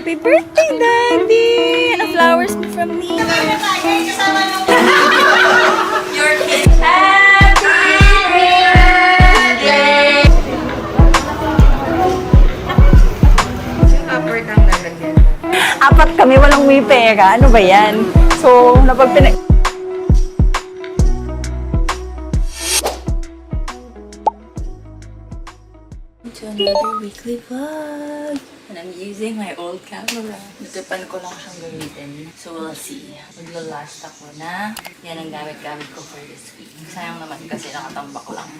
Happy birthday, Daddy! And flowers from me. Your kid. Happy birthday! Upward ang lalagyan. Apat kami, walang may pera. Ano ba yan? So, to another weekly vlog. And I'm using my old camera. Natipan ko lang siyang gamitin. So we'll see. Maglalast ako na. Yan ang gamit-gamit ko for this week. Sayang naman kasi nakatambak lang.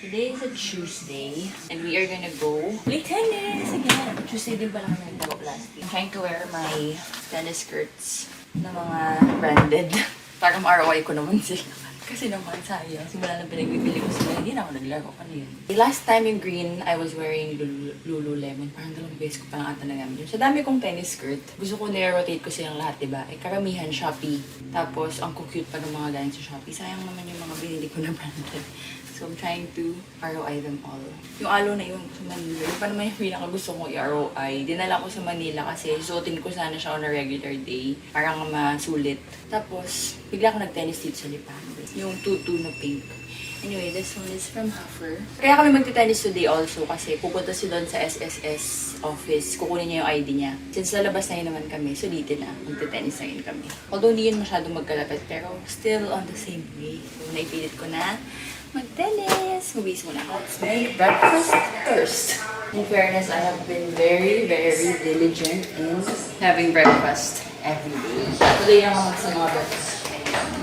Today is a Tuesday. And we are gonna go play tennis again. Tuesday din pala kami nagtawag last week. I'm trying to wear my tennis skirts na mga branded. Para ma-ROI ko naman sila. Kasi naman, sayang. Simula na pinagbibili ko sila, hindi na ako naglaro. Ano yun? Last time yung green, I was wearing Lululemon. Parang 2 beses ko pa nga ata nagamit yun. Sa dami kong tennis skirt, gusto ko nire-rotate ko silang lahat, diba? Eh, karamihan, Shopee. Tapos, ang cute pa ng mga galing sa Shopee. Sayang naman yung mga binili ko na branded. So, I'm trying to ROI them all. Yung alo na yun sa Manila, yung pa naman yung pinaka gusto kong i-ROI. Dinala ko sa Manila kasi suotin ko sana siya on a regular day. Parang masulit. Tapos, bigla ako nag-tennis dito sa Lipan. Yung tutu na pink. Anyway, this one is from Huffer. Kaya kami magti-tennis today also kasi pupunta si doon sa SSS office. Kukunin niya yung ID niya. Since lalabas na yun naman kami, so dito na. Magti-tennis na yun kami. Although hindi yun masyadong magkalapit, pero still on the same way. So, naipilit ko na mag-tennis. Mabis muna ako. Let's make breakfast first. In fairness, I have been very, very diligent in having breakfast every day. Today lang ako sa mga breakfast.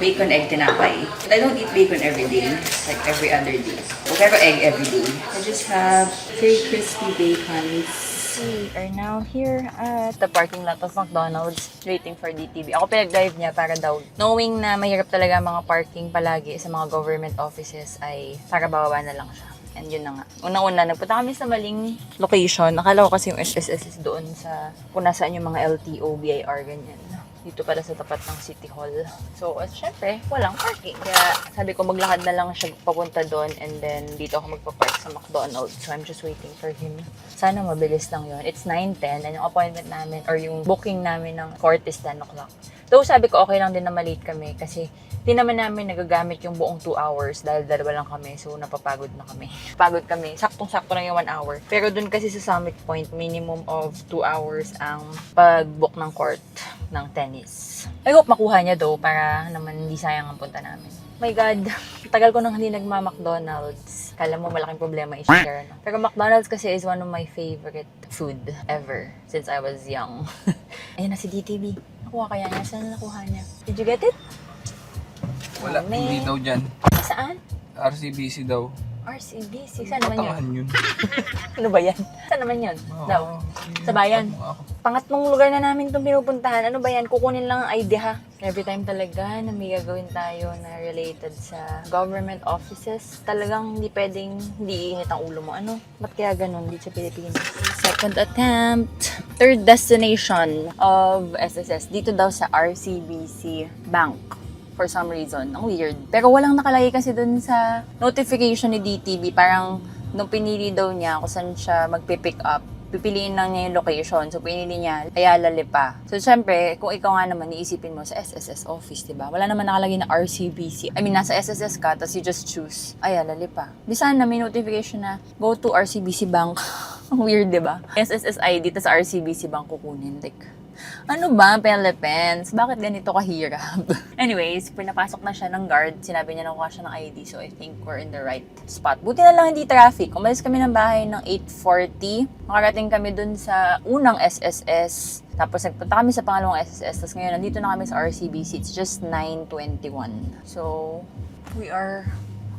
Bacon, egg, tinapay. I don't eat bacon every day, like every other day. Pero egg every day. I just have 3 crispy bacons. We are now here at the parking lot of McDonald's waiting for DTV. Ako pinag-drive niya para daw, knowing na mahirap talaga mga parking palagi sa mga government offices, ay para bababa na lang siya. And yun na nga. Unang-una, nagpunta kami sa maling location. Nakala ko kasi yung SSS is doon sa kung nasaan yung mga LTO, BIR, ganyan. Dito pala sa tapat ng City Hall. So, syempre, walang parking. Kaya sabi ko, maglakad na lang siya papunta doon and then dito ako magpapark sa McDonald's. So, I'm just waiting for him. Sana mabilis lang yun. It's 9:10 and yung appointment namin or yung booking namin ng court is 10 o'clock. Though sabi ko, okay lang din na malate kami kasi di naman namin nagagamit yung buong 2 hours dahil dalawa lang kami. So, napapagod na kami. Pagod kami. Saktong-sakto lang yung 1 hour. Pero dun kasi sa Summit Point, minimum of 2 hours ang pag-book ng court ng tennis. I hope makuha niya though para naman hindi sayang ang punta namin. My God, tagal ko nang hindi nagma-McDonald's. Kala mo malaking problema i-share. No? Pero McDonald's kasi is one of my favorite food ever since I was young. Ayun na si DTV. Nakuha kaya niya? Saan nakuha niya? Did you get it? Wala, hindi daw dyan. Saan? RCBC daw. RCBC? Saan naman Patangahan yun? yun. Ano ba yan? Saan naman yun? Daw? Sa bayan? Pangatlong lugar na namin itong pinupuntahan. Ano ba yan? Kukunin lang ang ID ha. Every time talaga na may gagawin tayo na related sa government offices, talagang hindi pwedeng hindi init ang ulo mo. Ano? Ba't kaya ganun? Hindi sa Pilipinas. Second attempt. Third destination of SSS. Dito daw sa RCBC Bank. For some reason. Ang weird. Pero walang nakalagay kasi dun sa notification ni DTV. Parang nung pinili daw niya kung saan siya magpipick up, pipiliin lang niya yung location. So, pinili niya Ayala Lipa. So, syempre, kung ikaw nga naman, iisipin mo sa SSS office, diba? Wala naman nakalagay na RCBC. I mean, nasa SSS ka, tapos you just choose Ayala Lipa. Di sana may notification na go to RCBC Bank. Ang weird, diba? SSS ID, tapos RCBC Bank kukunin. Like, ano ba, Philippines? Bakit ganito kahirap? Anyways, pinapasok na siya ng guard. Sinabi niya na kuha siya ng ID. So, I think we're in the right spot. Buti na lang hindi traffic. Umalis kami ng bahay ng 8:40. Makarating kami dun sa unang SSS. Tapos, nagpunta kami sa pangalawang SSS. Tapos ngayon, nandito na kami sa RCBC. It's just 9:21. So, we are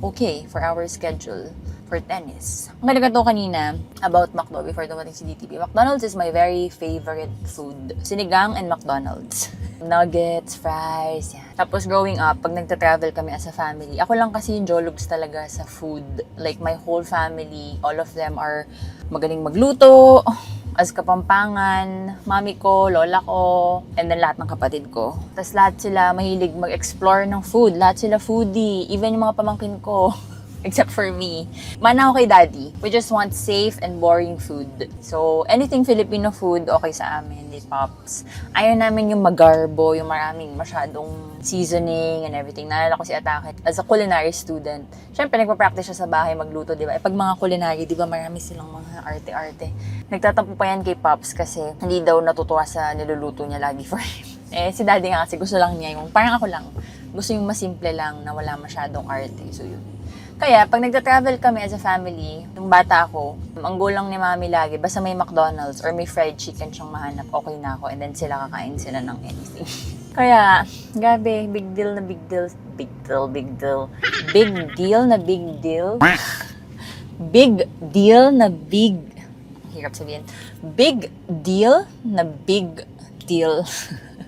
okay for our schedule for tennis. Ang ganda ko kanina about McDo before dumating si DTV. McDonald's is my very favorite food. Sinigang and McDonald's. Nuggets, fries, yan. Tapos growing up, pag nagta-travel kami as a family, ako lang kasi yung jologs talaga sa food. Like my whole family, all of them are magaling magluto, as Kapampangan, mami ko, lola ko, and then lahat ng kapatid ko. Tapos lahat sila mahilig mag-explore ng food. Lahat sila foodie. Even yung mga pamangkin ko. Except for me. Mana ako kay daddy. We just want safe and boring food. So, anything Filipino food, okay sa amin, ni Pops. Ayaw namin yung magarbo, yung maraming masyadong seasoning and everything. Naalala ko si Atake as a culinary student. Siyempre, nagpa-practice siya sa bahay magluto, di ba? Pag mga culinary, di ba, marami silang mga arte-arte. Nagtatampo pa yan kay Pops kasi hindi daw natutuwa sa niluluto niya lagi for him. Si daddy nga kasi gusto lang niya yung, parang ako lang, gusto yung masimple lang na wala masyadong arte. So, yun. Kaya, pag nagta-travel kami as a family, nung bata ako, ang goal lang ni mami lagi, basta may McDonald's or may fried chicken siyang mahanap, okay na ako. And then sila kakain sila ng anything. Kaya, gabi, big deal na big deal. Big deal, big deal. Big deal na big deal. Big deal na big... Hirap sabihin. Big deal na big deal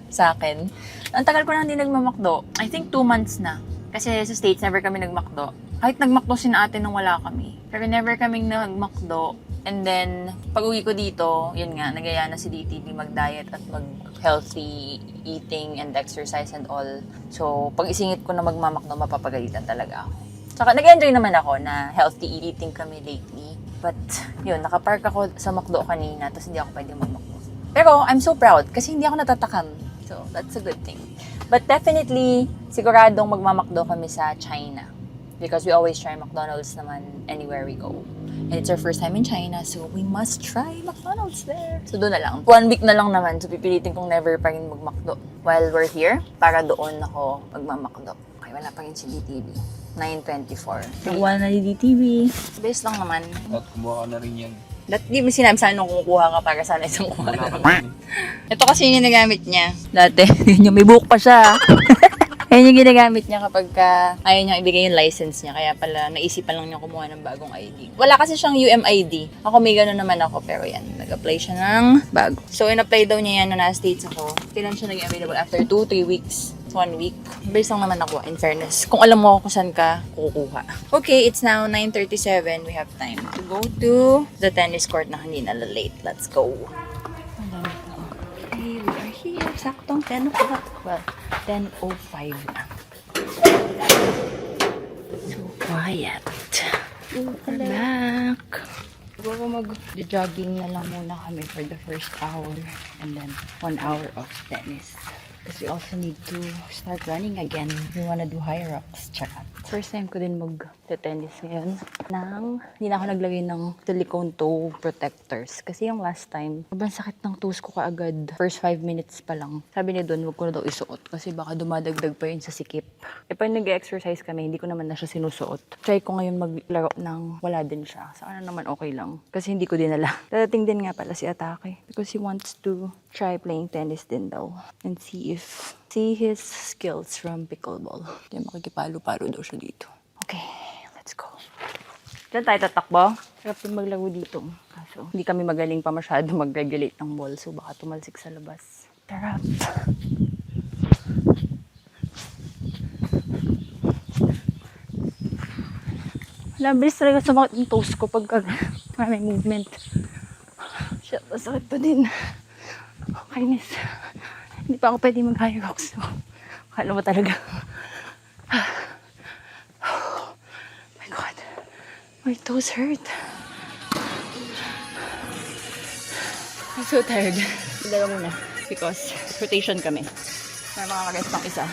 sa akin. Ang tagal ko na hindi nagmamakdo. I think 2 months na. Kasi sa States, never kami nagmakdo. Kahit nagmakdo si ate nung wala kami. Pero never kaming nagmakdo. And then, pag uwi ko dito, yun nga, nagaya na si DTV mag-diet at mag-healthy eating and exercise and all. So, pag isingit ko na magmamakdo, mapapagalitan talaga ako. Saka, nag-enjoy naman ako na healthy eating kami lately. But, yun, nakapark ako sa McDo kanina, tapos hindi ako pwede magmakdo. Pero, I'm so proud kasi hindi ako natatakam. So, that's a good thing. But definitely, siguradong magmamakdo kami sa China. Because we always try McDonald's naman anywhere we go. And it's our first time in China, so we must try McDonald's there. So doon na lang. 1 week na lang naman, so pipilitin kong never pa rin magmakdo while we're here, para doon ako magmamakdo. Okay, wala pa rin si DTV. 9:24. Nakuha na ni DTV. Base lang naman. At kumuha ka na rin yan. Di mo sinabi saan nung kukuha ka para sana isang kuha Wala lang. ka rin. Ito kasi yung ginagamit niya. Dati, yun yung may buhok pa siya. Ayun yung ginagamit niya kapag ayaw niya ibigay yung license niya. Kaya pala, naisipan lang niya kumuha ng bagong ID. Wala kasi siyang UMID. Ako may gano'n naman ako, pero yan, nag-apply siya ng bago. So, in-apply daw niya yan na nasa States ako. Kailan siya naging available? After 2-3 weeks. 1 week. Bilis lang naman ako, in fairness. Kung alam mo kung saan ka kukuha. Okay, it's now 9:37. We have time to go to the tennis court na hindi na late. Let's go. Okay, we are here. Saktong 10 o'clock. Well, 10:05 na. So quiet. We're back. Siguro mag-jogging na lang muna kami for the first hour. And then 1 hour of tennis. Because we also need to start running again. We wanna do high rocks. Charot. First time ko din mag-tennis ngayon. Hindi na ako naglagay ng silicone toe protectors. Kasi yung last time, sobrang sakit ng toes ko kaagad. First 5 minutes pa lang. Sabi ni Don, huwag ko na daw isuot. Kasi baka dumadagdag pa yun sa sikip. Pag nag-exercise kami, hindi ko naman na siya sinusuot. Try ko ngayon maglaro ng wala din siya. Sana naman okay lang. Kasi hindi ko dinala. Dadating din nga pala si Atake. Because he wants to try playing tennis din daw. And see his skills from pickleball. Kaya makikipalo-palo daw siya dito. Okay, let's go. Diyan tayo tatakbo. Sarap din maglaro dito. Kaso, hindi kami magaling pa masyado mag-regulate ng ball. So, baka tumalsik sa labas. Sarap. Labis talaga sumakit yung toes ko pag may movement. Shit, masakit pa din. Kainis. Hindi pa ako pwede mag-high rocks. So, akala mo talaga. Oh my God. My toes hurt. I'm so tired. Dalawa muna. Because rotation kami. May makakagas pang isa.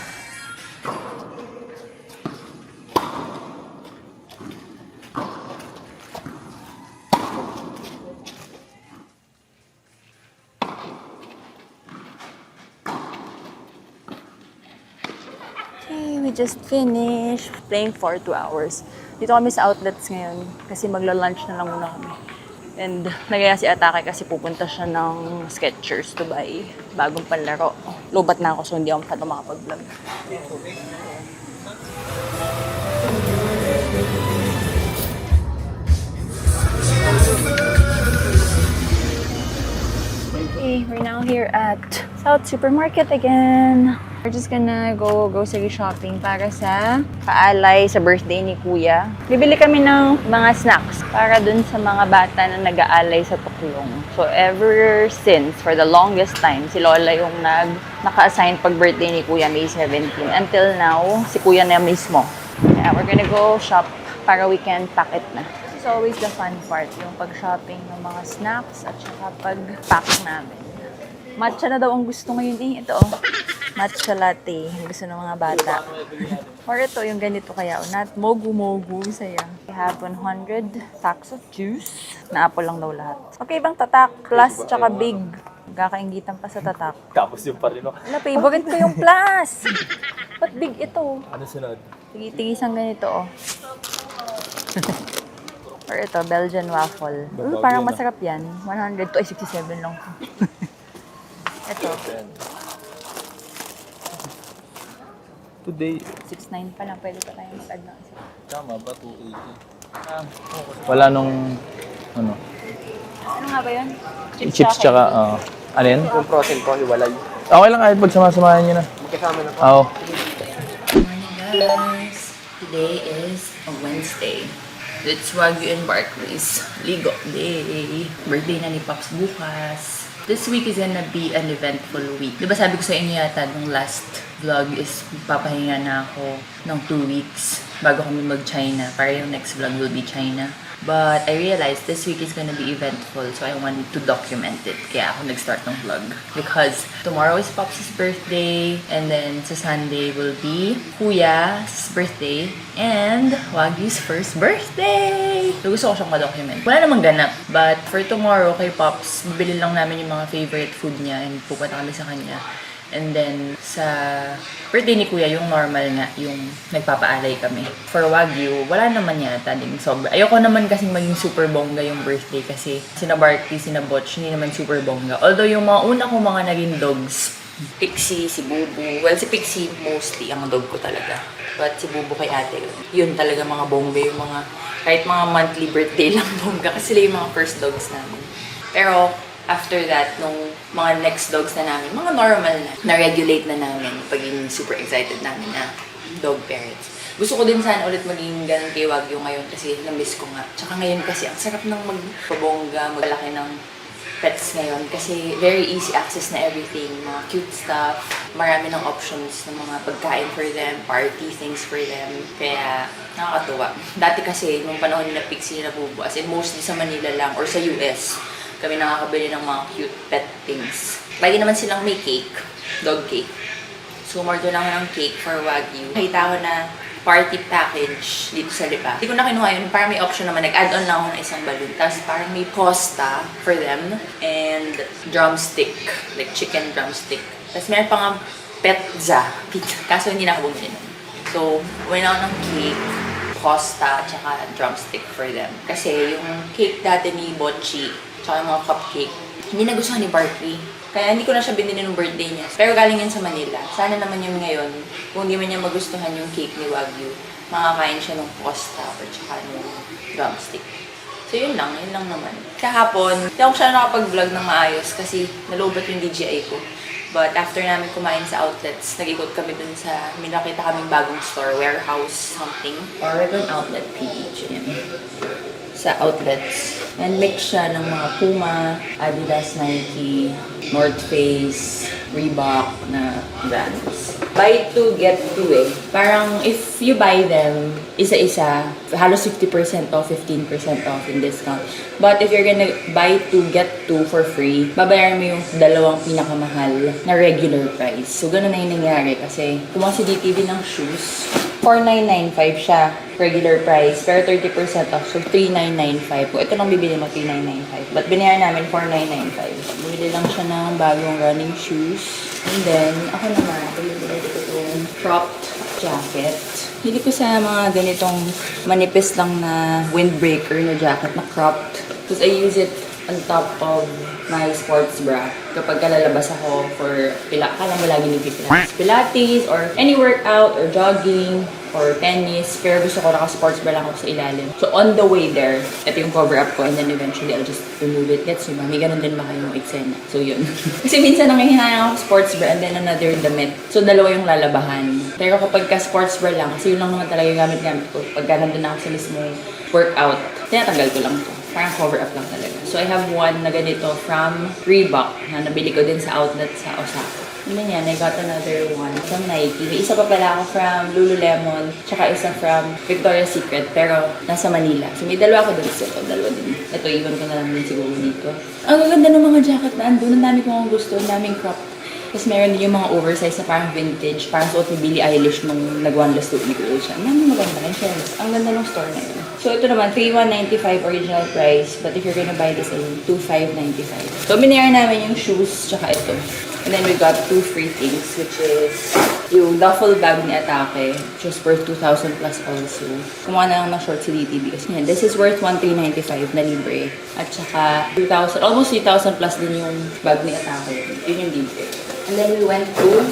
We just finished playing for 2 hours. Dito kami sa outlets ngayon kasi magla-lunch na lang muna kami. And nagaya si Atake kasi pupunta siya ng Skechers to buy bagong panlaro. Lobat na ako so hindi ako masyado makapag-vlog. Okay, we're now here at South Supermarket again. We're just gonna go grocery shopping para sa paalay sa birthday ni Kuya. Bibili kami ng mga snacks para dun sa mga bata na nag-aalay sa Tuklong. So ever since, for the longest time, si Lola yung naka-assign pag birthday ni Kuya May 17. Until now, si Kuya na mismo. Yeah, we're gonna go shop para we can pack it na. This is always the fun part, yung pag-shopping ng mga snacks at saka pag-pack namin. Matcha na daw ang gusto ngayon eh. Ito oh. Matcha latte. Gusto ng mga bata. Or ito, yung ganito kaya. Not mogu-mogu. Saya. We have 100 packs of juice. Na apple lang daw lahat. Okay, bang tatak? Plus, tsaka big. Kakaingitan pa sa tatak. Tapos yung pa rin, no? Wala, favorite ko yung plus. Ba't big ito? Ano sunod? Tigis-ang ganito, oh. Or ito, Belgian waffle. Babaw Parang yan, masarap yan. 100 to, ay 67 lang. Ito, Today. 6.9 pa lang. Pwede pa tayo mag-add ng isa. Tama ba? 280. Wala nung, ano? Ano nga ba yun? Chips tsaka, ano yun? Yung protein ko, hiwalay. Okay lang kahit pagsama-samahan nyo na. Magkasama na po. Oo. Morning guys! Today is a Wednesday. It's Wagyu and Barclays. Ligo day! Birthday na ni Pops bukas. This week is gonna be an eventful week. Diba sabi ko sa inyo yata nung last vlog is papahinga na ako ng 2 weeks bago kami mag-China. Para yung next vlog will be China. But I realized this week is gonna be eventful, so I wanted to document it. Kaya ako nag-start ng vlog. Because tomorrow is Pops' birthday, and then sa Sunday will be Kuya's birthday, and Wagyu's first birthday! So gusto ko siyang ma-document. Wala namang ganap, but for tomorrow kay Pops, bibili lang namin yung mga favorite food niya and pupunta kami sa kanya. And then, sa birthday ni Kuya, yung normal nga, yung nagpapaalay kami. For Wagyu, wala naman yata ding sobra. Ayoko naman kasing maging super bongga yung birthday kasi sina Barty, sina Butch, hindi naman super bongga. Although yung mga una kong mga naging dogs, Pixie, si Bubu. Well, si Pixie mostly ang dog ko talaga. But si Bubu kay ate, yun talaga mga bongga, yung mga, kahit mga monthly birthday lang bongga kasi sila yung mga first dogs namin. Pero, after that, nung mga next dogs na namin, mga normal na regulate na namin paging super excited namin na dog parents. Gusto ko din sana ulit maging ganun kay Wagyu ngayon kasi na-miss ko nga. Tsaka ngayon kasi ang sarap ng magpabongga, maglaki ng pets ngayon kasi very easy access na everything, mga cute stuff, marami ng options ng mga pagkain for them, party things for them. Kaya nakakatuwa. Dati kasi, nung panahon nila Pixie na Bubu, as in mostly sa Manila lang or sa US, kami nakakabili ng mga cute pet things. Lagi naman silang may cake, dog cake. So, umorder lang ako ng cake for Wagyu. Nakita ko na party package dito sa Lipa. Hindi ko na kinuha yun. Parang may option naman. Nag-add-on lang ako ng isang balloon. Tapos parang may costa for them and drumstick. Like chicken drumstick. Tapos meron pa nga pizza. Kaso hindi na ako bumili nun. So, wala ako ng cake, costa, tsaka drumstick for them. Kasi yung cake dati ni Bocchi, tsaka yung mga cupcake, hindi nagustuhan ni Barkley. Kaya hindi ko na siya binili ng birthday niya. Pero galing yan sa Manila. Sana naman yung ngayon, kung hindi man niya magustuhan yung cake ni Wagyu, makakain siya ng costa or tsaka ng drumstick. So yun lang naman. Kahapon, hindi ako siya nakapag-vlog ng maayos kasi nalobat yung DJI ko. But after namin kumain sa outlets, nag-ikot kami dun sa, may nakita kaming bagong store, warehouse, something. Oregon Outlet PHM. Sa outlets. And mix siya ng mga Puma, Adidas, Nike, North Face, Reebok na brands. Buy 2, get 2 eh. Parang if you buy them, isa-isa, halos 50% off, 15% off in discount. But if you're gonna buy 2, get 2 for free, babayaran mo yung dalawang pinakamahal na regular price. So, ganun na yung nangyari kasi kumuha si DTV ng shoes. 4,995 siya, regular price, pero 30% off, so 3,995. Kung ito lang bibili mo, 3,995. But binayaran namin 4,995. Bumili lang siya ng bagong running shoes. And then, ako naman, bumili ko itong cropped jacket. Hindi ko sa mga ganitong manipis lang na windbreaker na jacket na cropped. Because I use it on top of my sports bra. Kapag lalabas ako for kala mo lagi Pilates or any workout or jogging or tennis. Pero gusto ko naka-sports bra lang ako sa ilalim. So on the way there, ito yung cover up ko and then eventually I'll just remove it. Gets nyo ba? May ganun din ba kayong eksena? So yun. Kasi minsan nangihinayang ako sports bra and then another damit. So dalawa yung lalabahan. Pero kapag ka sports bra lang, kasi yun lang naman talaga yung gamit-gamit ko. Pagka nandun ako sa mismo workout, tinatanggal ko lang to. Parang cover up lang talaga. So I have one na ganito from Reebok na nabili ko din sa outlet sa Osaka. And then yan, I got another one from Nike. May isa pa pala ako from Lululemon, tsaka isa from Victoria's Secret, pero nasa Manila. So may dalawa ako doon. So, dalawa din. Ito, iwan ko na lang din siguro dito. Ang gaganda ng mga jacket na andun. Ang dami kong gusto. Ang daming crop. Tapos meron din yung mga oversize na parang vintage. Parang suot ni Billie Eilish nung nag-one last week ko siya. Ang maganda. In fairness, ang ganda ng store na yun. So ito naman, 3,195 original price. But if you're gonna buy this, ay 2,595. So binayaran namin yung shoes, tsaka ito. And then we got 2 free things, which is yung duffel bag ni Atake, which was worth 2,000 plus also. Kumuha na lang ng short si DTV. Kasi yan, this is worth 1,395 na libre. At saka 2,000, almost 3,000 plus din yung bag ni Atake. Yun yung libre. And then we went to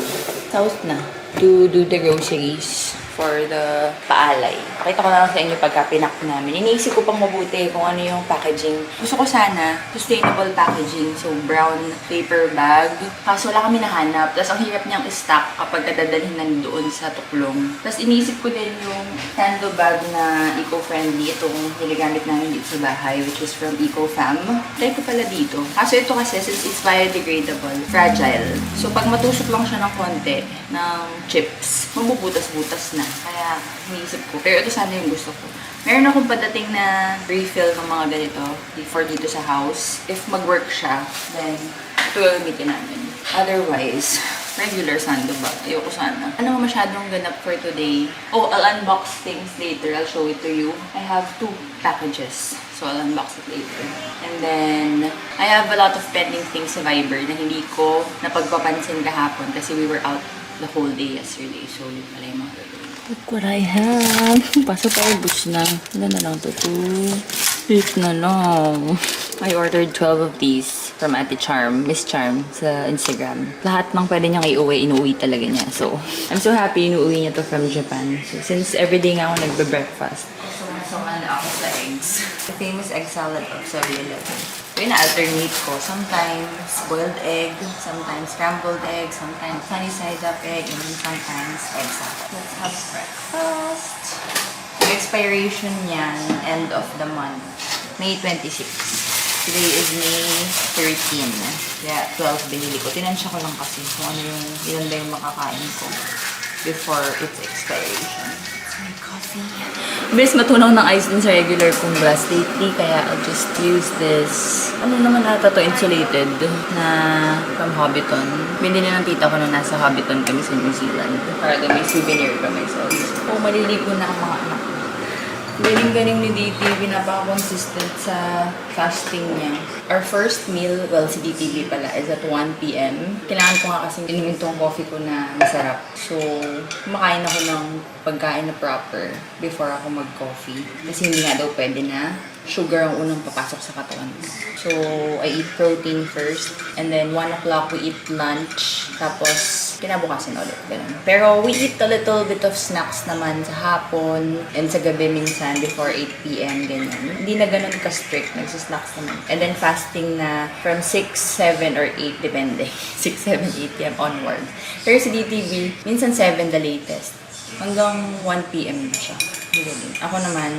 South na to do the groceries for the paalay. Pakita ko na lang sa inyo pagka pinak namin. Iniisip ko pang mabuti kung ano yung packaging. Gusto ko sana sustainable packaging. So, brown paper bag. Kaso wala kami nahanap. Tapos ang hirap niyang i-stock kapag dadalhin na doon sa tuklong. Tapos iniisip ko din yung Tando bag na eco-friendly. Itong niligamit namin dito sa bahay, which is from EcoFam. Try ko pala dito. Kaso ito kasi, since it's biodegradable, fragile. So, pag matusok lang siya ng konti ng chips, mabubutas-butas na. Kaya, iniisip ko. Pero ito sana yung gusto ko. Meron akong padating na refill ng mga ganito for dito sa house. If mag-work siya, then ito gagamitin namin. Otherwise, regular sando bag. Ayoko sana. Ano masyadong ganap for today? Oh, I'll unbox things later. I'll show it to you. I have 2 packages. So, I'll unbox it later. And then, I have a lot of pending things sa Viber na hindi ko napagpapansin kahapon kasi we were out the whole day yesterday. So, yun pala yung mga gagawin. Look what I have. Pasok pa ubus na. Ano na lang to? 8 na lang. I ordered 12 of these from Ate Charm, Miss Charm, sa Instagram. Lahat ng pwede niyang iuwi talaga niya. So, I'm so happy inuwi niya to from Japan. So, since everyday nga ako nagbe-breakfast. So, ako sa eggs. The famous egg salad of 7-Eleven. So, ina-alternate ko. Sometimes boiled egg, sometimes scrambled egg, sometimes sunny side up egg, and then sometimes egg salad. Let's have breakfast. Yung expiration niyan, end of the month, May 26. Today is May 13. Kaya 12 binili ko. Tinansya ko lang kasi kung ano yung ilan ba yung makakain ko before its expiration. My coffee. Bilis matunaw ng ice din sa regular kong glass lately, kaya I'll just use this. Ano naman ata to, insulated na from Hobbiton. Binili ng tita ko nung nasa Hobbiton kami sa New Zealand. Para daw may souvenir kami. So, maliligo na ang mga anak ko. Galing-galing ni DTV, napaka-consistent sa fasting niya. Our first meal, well, si DTV pala, is at 1 p.m. Kailangan ko nga kasi inumin tong coffee ko na masarap. So, kumakain ako ng pagkain na proper before ako mag-coffee. Kasi hindi nga daw pwede na sugar ang unang papasok sa katawan ko. So, I eat protein first. And then, 1 o'clock, we eat lunch. Tapos, kinabukasin ulit. Ganun. Pero, we eat a little bit of snacks naman sa hapon and sa gabi minsan before 8 p.m. Ganyan. Hindi na ganun ka-strict. Nagsisnacks naman. And then, fasting na from 6, 7, or 8, depende. 6, 7, 8 p.m. onward. Pero sa DTV, minsan 7 the latest. Hanggang 1 p.m. na siya. Ganun. Ako naman,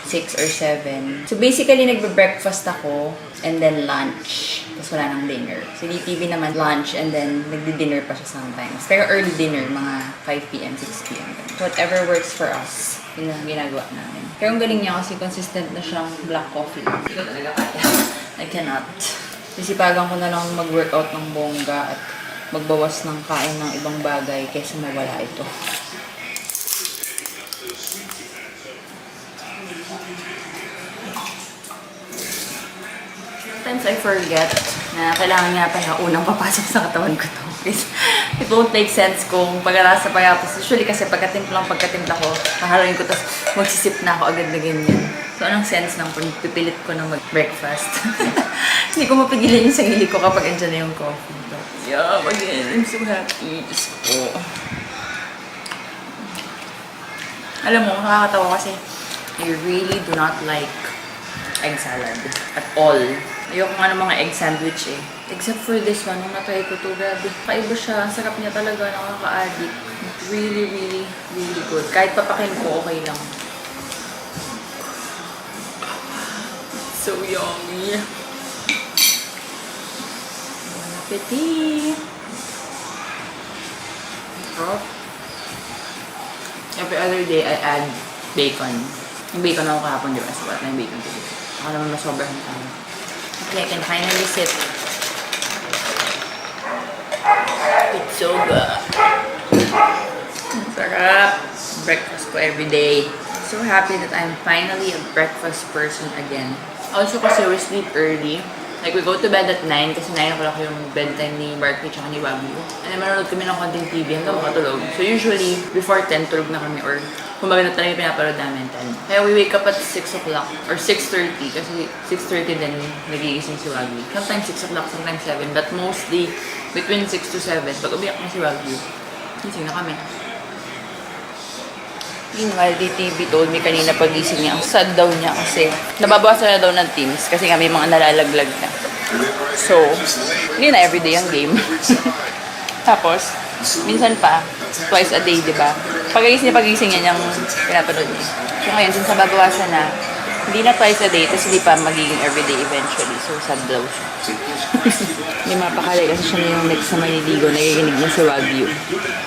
6 or 7. So, basically, nagbe-breakfast ako and then lunch. Tapos wala nang dinner. Si DTV naman, lunch and then nagdi-dinner pa siya sometimes. Pero early dinner, mga 5 p.m., 6 p.m. So, whatever works for us, yun ang ginagawa namin. Pero ang galing niya kasi consistent na siyang black coffee. Hindi ko talaga kaya. I cannot. Sisipagan ko na lang mag-workout ng bongga at magbawas ng kain ng ibang bagay kaysa mawala ito. Sometimes I forget na kailangan nga pala unang papasok sa katawan ko to. It won't make sense kung pagkatapos sa pagkatapos. Usually kasi pagkatimpla ko, kahaluin ko, tapos magsisip na ako agad na ganyan. So, anong sense ng pipilit ko na mag-breakfast? Hindi ko mapigilan yung sarili ko kapag andyan na yung coffee. But, yeah, again, I'm so happy. Diyos ko. Alam mo, nakakatawa kasi I really do not like egg salad at all. Ayoko nga ng mga egg sandwich eh. Except for this one, nung natry ko to, grabe. Kaiba siya. Ang sarap niya talaga. Nakaka-addict. Really, really, really good. Kahit papakin ko, okay lang. So yummy. Bon appetit! Oh. Every other day, I add bacon. Yung bacon ako kahapon, di ba? So, at na yung bacon today. Ako naman masobrahan tayo. Okay, I can finally sip. It's so good. Sarap. Breakfast ko every day. So happy that I'm finally a breakfast person again. Also kasi we sleep early. Like we go to bed at 9 kasi 9 o'clock yung bedtime ni Barkley tsaka ni Wagyu. And then manonood kami ng konting TV hanggang makatulog. So usually before 10 tulog na kami or kumbaga na talaga yung pinapanood namin 10. Kaya we wake up at 6 o'clock or 6:30 kasi 6:30 din nagigising si Wagyu. Sometimes 6 o'clock, sometimes 7 but mostly between 6 to 7. Pag umiyak na si Wagyu, gising na kami. Meanwhile, DTV told me kanina pagising niya, ang sad daw niya kasi nababawasan na daw ng teams kasi nga may mga nalalaglag na. So, hindi na everyday ang game. Tapos, minsan pa, twice a day, di ba? Pagising niya niyang pinapanood niya. So ngayon, since nababawasan na, hindi na twice a day, tapos hindi pa magiging everyday eventually. So, sad daw siya. Hindi mapakali kasi siya na yung next na maliligo, nagiginig na si Wagyu.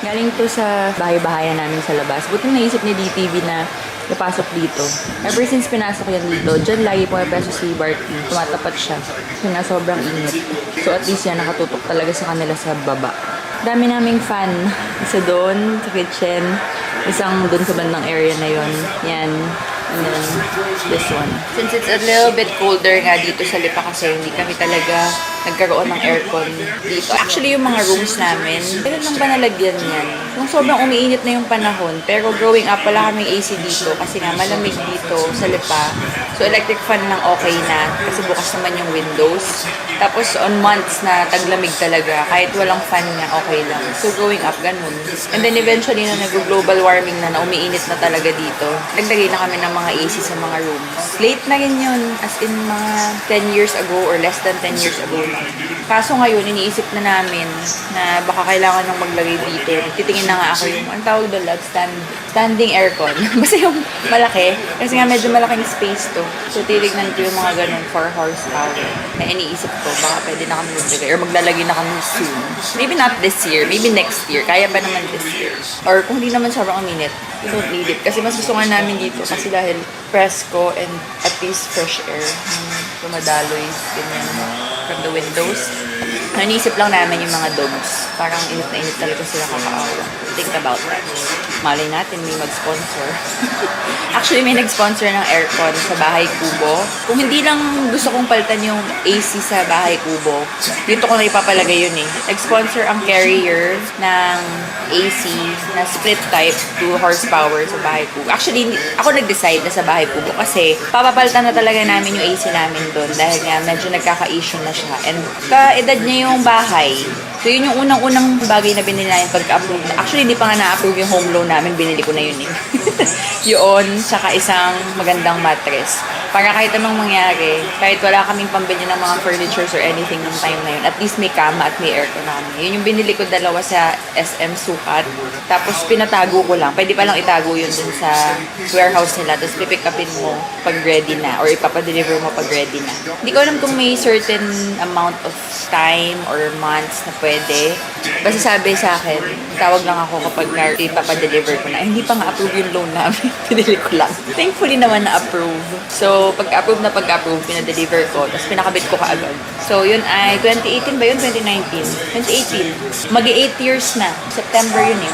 Galing to sa bahay-bahayan namin sa labas. Buti naisip ni DTV na napasok dito. Ever since pinasok yan dito, dyan lagi pumapeso si Barkley. Tumatapat siya. Kasi na sobrang init. So at least yan, nakatutok talaga sa kanila sa baba. Dami naming fan. Isa doon sa kitchen. Isang doon sa bandang area na yon. Yan. And then, this one. Since it's a little bit colder nga dito sa Lipa kasi hindi kami talaga nagkaroon ng aircon dito. Actually, yung mga rooms namin, kailan lang ba nalagyan yan? Kung sobrang umiinit na yung panahon, pero growing up, wala kaming AC dito kasi nga malamig dito sa Lipa. So, electric fan lang okay na kasi bukas naman yung windows. Tapos, on months na taglamig talaga, kahit walang fan niya, okay lang. So, growing up, ganun. And then, eventually, na nag-global warming na umiinit na talaga dito, naglagay na kami ng mga AC sa mga rooms. Late na rin yun, as in mga 10 years ago or less than 10 years ago na. Kaso ngayon, iniisip na namin na baka kailangan nang maglagay dito. Titingin na nga ako yung, ang tawag doon, standing aircon. Basta yung malaki, kasi nga medyo malaking space to. So, titignan ko yung mga ganun 4 horsepower. Na iniisip ko, baka pwede na kami maglagay or maglalagay na kami soon. Maybe not this year, maybe next year. Kaya pa naman this year. Or kung hindi naman sobrang uminit, we don't need it. Kasi mas gusto nga namin dito kasi dahil presko and at least fresh air. Dumadaloy, ganyan, from the windows. Nanisip lang namin yung mga dogs. Parang init na init talaga sila kakaawa. Think about that. Malay natin may mag-sponsor. Actually, may nag-sponsor ng aircon sa Bahay Kubo. Kung hindi lang gusto kong palitan yung AC sa Bahay Kubo, dito ko na ipapalagay yun eh. Nag-sponsor ang carrier ng AC na split type 2 horsepower sa Bahay Kubo. Actually, ako nag-decide na sa Bahay Kubo kasi papapalitan na talaga namin yung AC namin doon dahil nga medyo nagkaka-issue na siya. And ka-edad niya yung bahay. So, yun yung unang-unang bagay na binili namin pagka-approve. Actually, hindi pa nga na-approve yung home loan namin. Binili ko na yun eh. Yun, saka isang magandang mattress. Para kahit anong mangyari, kahit wala kaming pambili ng mga furnitures or anything nung time na yun, at least may kama at may aircon na kami. Yun yung binili ko dalawa sa SM Sukat. Tapos pinatago ko lang. Pwede pa lang itago yun dun sa warehouse nila. Tapos pipick upin mo pag ready na or ipapadeliver mo pag ready na. Hindi ko alam kung may certain amount of time or months na pwede. Basta sabi sa akin, tawag lang ako kapag ipapadeliver ko na. Hindi pa nga approve yung loan namin. Pinili ko lang. Thankfully naman na-approve. So, pag-approve na pag-approve, pinadeliver ko. Tapos pinakabit ko kaagad. So, yun ay 2018 ba yun? 2019? 2018. Mag-8 years na. September yun eh.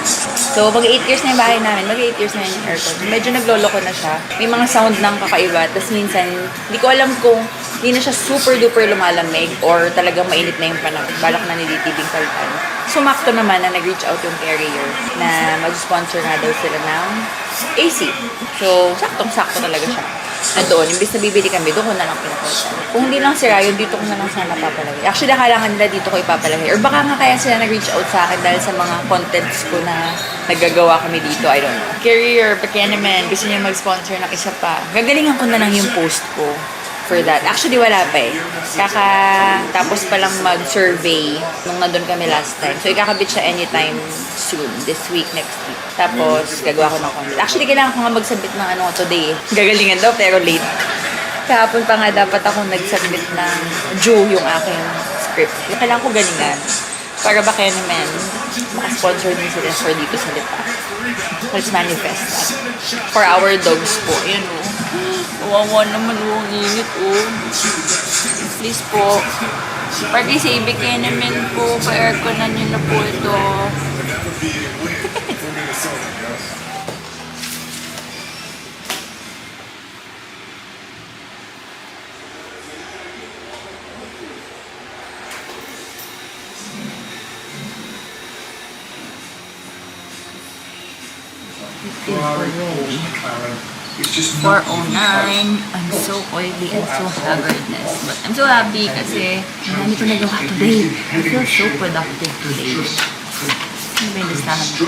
So, mag-8 years na yung bahay namin. Mag-8 years na yung aircon. Medyo nagloloko na siya. May mga sound ng kakaiba. Tapos minsan, hindi ko alam kung hindi na siya super-duper lumalamig or talagang mainit na yung panahon. Balak na ni DTV palitan. Sumakto naman na nag-reach out yung carrier na mag-sponsor nga daw sila ng AC. So, saktong-sakto talaga siya. Na doon, imbis na bibili kami, doon ko na lang pinapalitan. Kung hindi lang sira yun, dito ko na lang sana papalagay. Actually, nakalangan nila dito ko ipapalagay. Or baka nga kaya sila nag-reach out sa akin dahil sa mga contents ko na naggagawa kami dito. I don't know. Carrier, pagkaya naman, gusto niya mag-sponsor ng isa pa. Gagalingan ko na lang yung post ko for that. Actually, wala pa eh. Tapos pa lang mag-survey nung nandun kami last time. So, ikakabit siya anytime soon. This week, next week. Tapos, gagawa ko ng content. Actually, kailangan ko nga mag-submit ng ano today eh. Gagalingan daw, pero late. Kahapon pa nga dapat ako nag-submit ng due yung aking script. Kailangan ko galingan. Para ba kayo naman, makasponsor din sila for dito sa Lipa. Let's manifest that. For our dogs po. Ayan o. Wawa naman o. Ang init o. Please po. Pati sa ibig kayo naman po. Pa-airconan nyo na po ito. Already 4:09. I'm so oily and so haggardness. But I'm so happy kasi marami ko nagawa today. I feel so productive today. Ano ba yung listahan ko?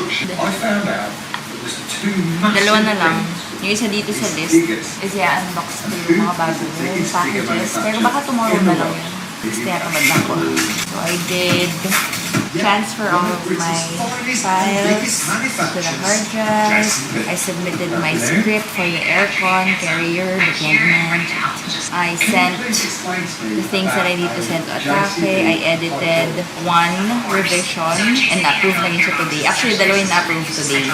Dalawa na lang. Yung isa dito sa list is i-unbox ko yung mga bagong packages. Pero baka tomorrow na lang yun. Kasi tinatamad lang ko. So I did transfer all of my files to the hard drive. I submitted my script for the aircon, carrier, the payment. I sent the things that I need to send to Atake. I edited one revision and na-approve na rin siya today. Actually, dalawa yung na-approve today.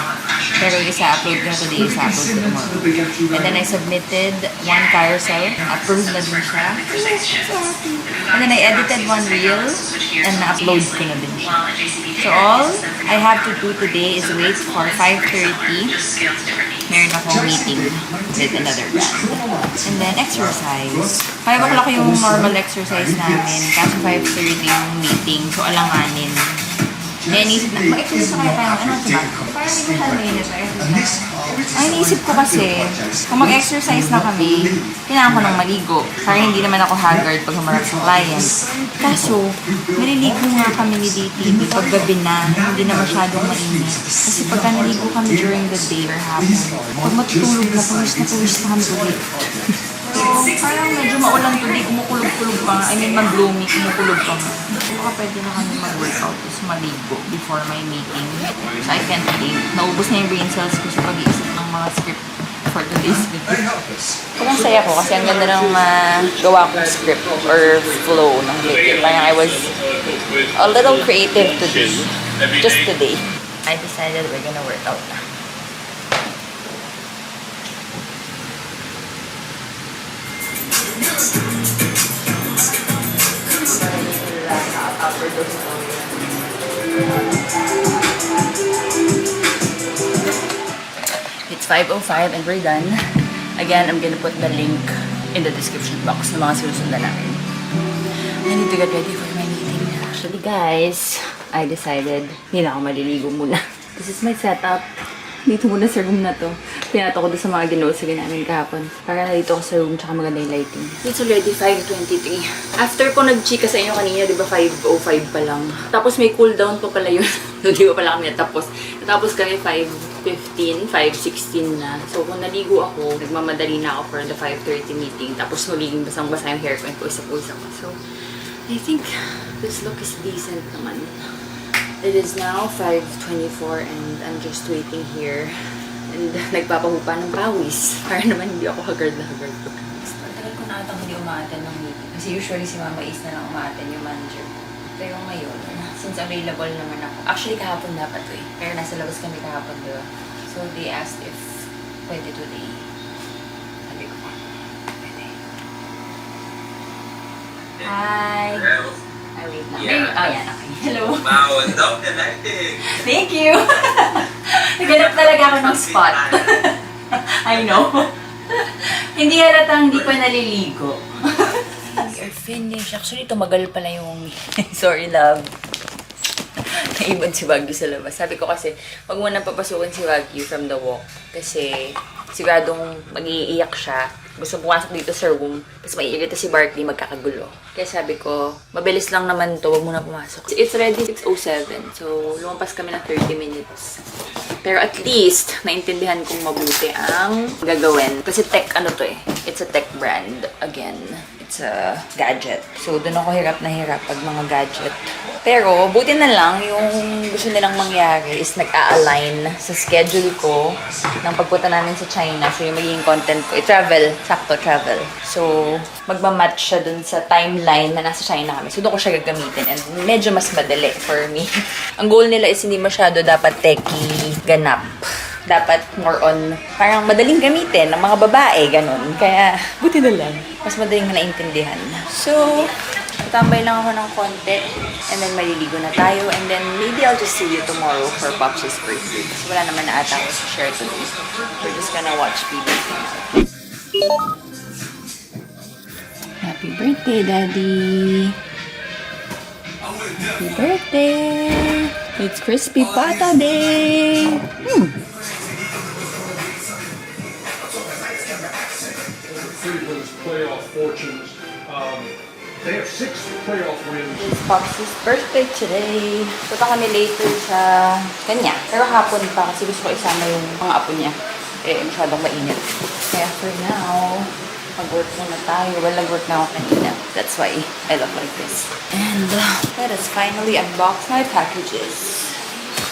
Pero isa upload na today, isa upload na tomorrow. And then I submitted one carousel. Approved na din siya. So happy. And then I edited one reel and na-upload ko na din siya. So all I have to do today is wait for 5:30. Meron akong meeting with another brand. And then exercise. 5 o'clock yung normal exercise namin. Kaso 5:30 yung meeting. So alanganin. Kaya naisip na, mag-exercise na kaya tayo. Ano ito ba? Parang hindi ko siya nainip. Ay, naisip ko kasi, kung mag-exercise na kami, kailangan ko nang maligo. Parang hindi naman ako haggard pag humarap sa client. Kaso, naliligo nga kami ni DTV pag gabi na, hindi na masyadong mainit. Kasi pagka naligo kami during the day or hapon, pag matutulog na, pawis na kami ulit. So, parang medyo maulan today, kumukulog-kulog pa nga. I mean, mag-gloomy, kumukulog pa nga. Baka pwede na kami mag-workout, tapos maligo before my meeting. So, I can't think. Naubos na yung brain cells ko sa pag-iisip ng mga script for today's video. Kung saya ko, kasi ang ganda ng gawa kong script or flow ng video. Parang I was a little creative today. Just today. I decided we're gonna work out na. It's 5:05 and we're done. Again, I'm gonna put the link in the description box ng mga sinusundan namin. I need to get ready for my meeting. Actually guys, I decided hindi na ako maliligo muna. This is my setup. Dito muna sa room na to. Pinato ko doon sa mga ginosagay namin kahapon. Para na dito ako sa room tsaka maganda yung lighting. It's already 5:23. After ko nag-chika sa inyo kanina, di ba 5:05 pa lang. Tapos may cool down pa pala yun. Hindi pa pala kami natapos. Natapos kami 5:15, 5:16 na. So kung naligo ako, nagmamadali na ako for the 5:30 meeting. Tapos magiging basang-basa yung hair ko and puwisa-puwisa ko. So I think this look is decent naman. It is now 5:24 and I'm just waiting here. And nagpapahupa ng pawis. Para naman hindi ako haggard na haggard. Tagal ko na atang hindi umaaten ng meeting. Kasi usually si Mama Is na lang umaaten yung manager. Pero ngayon, since available naman ako. Actually kahapon dapat to eh. Pero nasa labas kami kahapon, diba? So they asked if pwede today. Sabi ko, pwede. Hi! Ay, wait lang. Yeah. Oh, yan. Okay. Hello. Wow, daw connected. Thank you! Naghanap talaga ako ng spot. I know. Hindi halatang hindi pa naliligo. You're finished. Actually, tumagal pala yung... Sorry, love. Naibon si Wagyu sa labas. Sabi ko kasi, wag mo nang papasukin si Wagyu from the walk. Kasi, siguradong mag-iiyak siya. Gusto pumasok dito sa room. Tapos maiirita si Barkley, magkakagulo. Kaya sabi ko, mabilis lang naman to, wag mo na pumasok. It's already 6:07. So, lumampas kami ng 30 minutes. Pero at least, naintindihan kong mabuti ang gagawin. Kasi tech ano to eh. It's a tech brand. Again, it's a gadget. So, doon ako hirap na hirap pag mga gadget. Pero, buti na lang, yung gusto nilang mangyari is nag-a-align sa schedule ko ng pagpunta namin sa China. So, yung magiging content ko, i-travel, sakto travel. So, magmamatch siya dun sa timeline na nasa China kami. So, doon ko siya gagamitin. And medyo mas madali for me. Ang goal nila is hindi masyado dapat techie ganap. Dapat more on, parang madaling gamitin ng mga babae, ganun. Kaya, buti na lang. Mas madaling naintindihan. So, tambay lang ako ng konti. And then, maliligo na tayo. And then, maybe I'll just see you tomorrow for Pops' birthday. Kasi wala naman na ata ako to share today. We're just gonna watch TV. Happy birthday, Daddy! Happy birthday! It's Crispy Pata Day! Cleveland's playoff fortunes. They have 6 playoff wins. It's Pops' birthday today. Punta kami later sa kanya. Pero hapon pa kasi gusto ko isama yung mga apo niya. Eh, masyadong mainit. Kaya for now, mag-work muna tayo. Well, nag-work na ako kanina. That's why I look like this. And let us finally unbox my packages.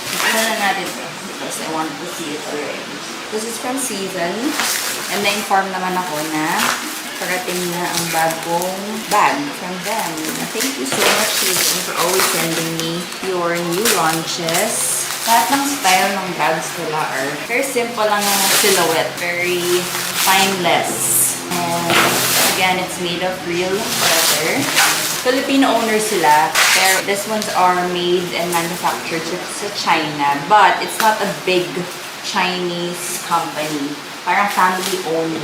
Ito na natin ito because I wanted to see it already. This is from Season. And na-inform naman ako na parating na ang bagong bag from them. Thank you so much, Season, for always sending me your new launches. Lahat ng style ng bags nila are very simple lang yung silhouette. Very timeless. And again, it's made of real leather. Filipino owners sila, pero these ones are made and manufactured sa China. But it's not a big Chinese company. Parang family-owned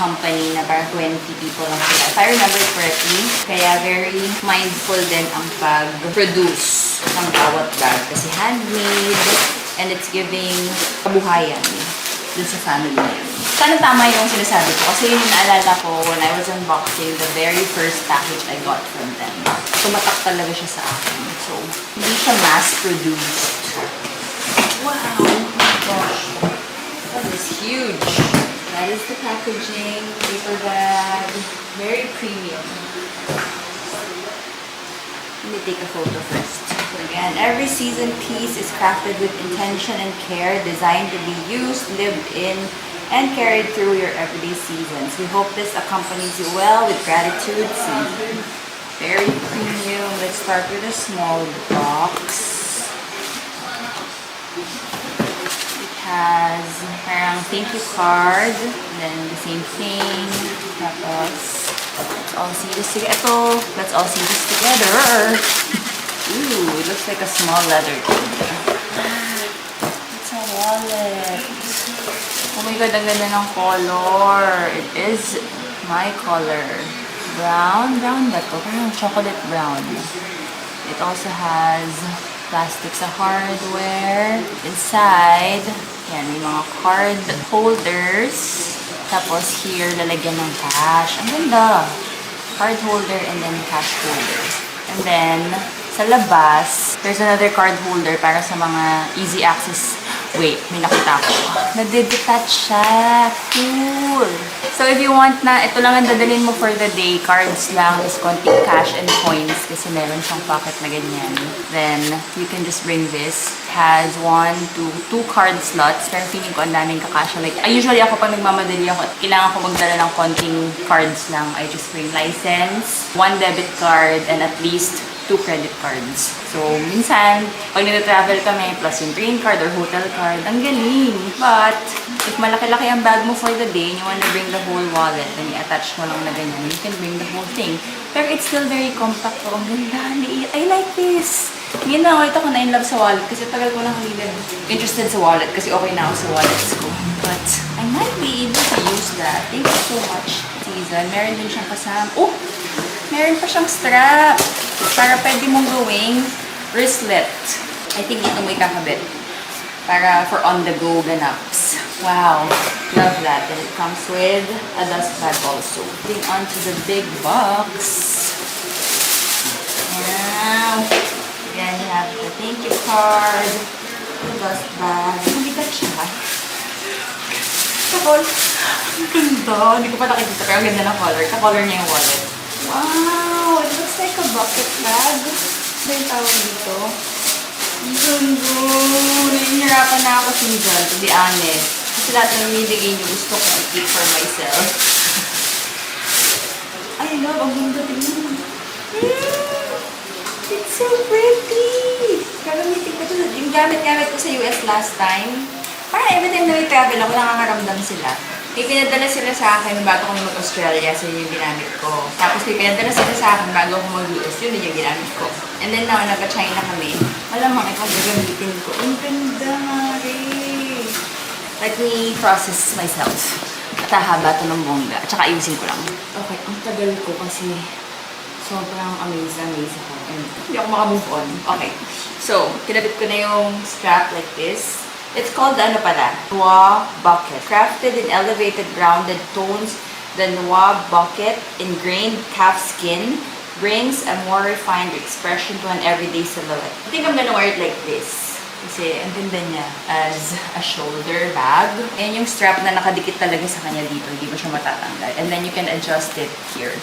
company na parang 20 people lang sila. If I remember correctly, kaya very mindful din ang pag-produce ng bawat bag. Kasi handmade, and it's giving kabuhayan dun sa family na yun. Sana tama yung sinasabi ko. Kasi yun yung naalala ko when I was unboxing the very first package I got from them. Tumatak talaga siya sa akin. So, hindi siya mass-produced. Wow! Oh my gosh! That is huge. That is the packaging, paper bag, very premium. Let me take a photo first. So again, every season piece is crafted with intention and care, designed to be used, lived in, and carried through your everyday seasons. We hope this accompanies you well with gratitude. Season. Very premium. Let's start with a small box. Has parang thank you card, and then the same thing. Tapos, let's all see this together. Let's all see this together. Ooh, it looks like a small leather kit. It's a wallet. Oh my god, ang ganda ng color. It is my color. Brown ba to? Parang chocolate brown. It also has plastic sa hardware. Inside, yan, may mga card holders. Tapos here, lalagyan ng cash. Ang ganda. Card holder and then cash holder. And then, sa labas, there's another card holder para sa mga easy access. Wait, may nakita ko. Nadidetach siya. Cool. So if you want na, ito lang ang dadalhin mo for the day, cards lang, is konting cash and coins kasi meron siyang pocket na ganyan. Then, you can just bring this. It has 2 card slots, pero feeling ko ang daming kakasya. Like, usually ako pag nagmamadali ako at kailangan ko magdala ng konting cards lang, I just bring license, 1 debit card, and at least 2 credit cards. So, minsan, pag nag-travel kami, plus yung green card or hotel card, ang galing. But, if malaki-laki ang bag mo for the day and you wanna bring the whole wallet, then i-attach mo lang na ganyan, you can bring the whole thing. Pero it's still very compact. Oh, ang ganda. I like this. Ngayon na, ito ko na in love sa wallet kasi tagal ko lang hindi interested sa wallet kasi okay na ako sa wallets ko. But, I might be able to use that. Thank you so much, Season. Meron din siyang kasama. Oh! Meron pa siyang strap. Para pwede mong gawing wristlet. I think ito mo ikakabit. Para for on-the-go ganaps. Wow. Love that. And it comes with a dust bag also. Moving on to the big box. Now, again, you have the thank you card, the dust bag. Mabigat siya. Kakol. Ang ganda. Hindi ko pa nakikita pero ang ganda ng color. Ka-color niya yung wallet. Wow! It looks like a bucket bag. Ano yung tawag dito? Ang ganda. Nahihirapan na ako sinjan, to be honest. Kasi lahat ng binibigay niyo gusto ko i-keep for myself. I love, ang ganda tingnan. It's so pretty! Gagamitin ko ito. Yung gamit-gamit ko sa US last time. Parang every time na may travel ako, nakakaramdam sila. May pinadala sila sa akin bago kami mag-Australia, so yun yung ginamit ko. Tapos may pinadala sila sa akin bago ako mag-US, yun yung ginamit ko. And then now, nagka-China kami. Malamang ito gagamitin ko. Ang ganda nga rin. Let me process myself. At hahaba ito ng bongga. At saka ayusin ko lang. Okay, ang tagal ko kasi sobrang amazed ako. And hindi ako makamove on. Okay. So, kinabit ko na yung strap like this. It's called ano pala? Noir Bucket. Crafted in elevated rounded tones, the Noir Bucket, ingrained calf skin, brings a more refined expression to an everyday silhouette. I think I'm gonna wear it like this. Kasi ang ganda niya as a shoulder bag. And yung strap na nakadikit talaga sa kanya dito, hindi mo siya matatanggal. And then you can adjust it here.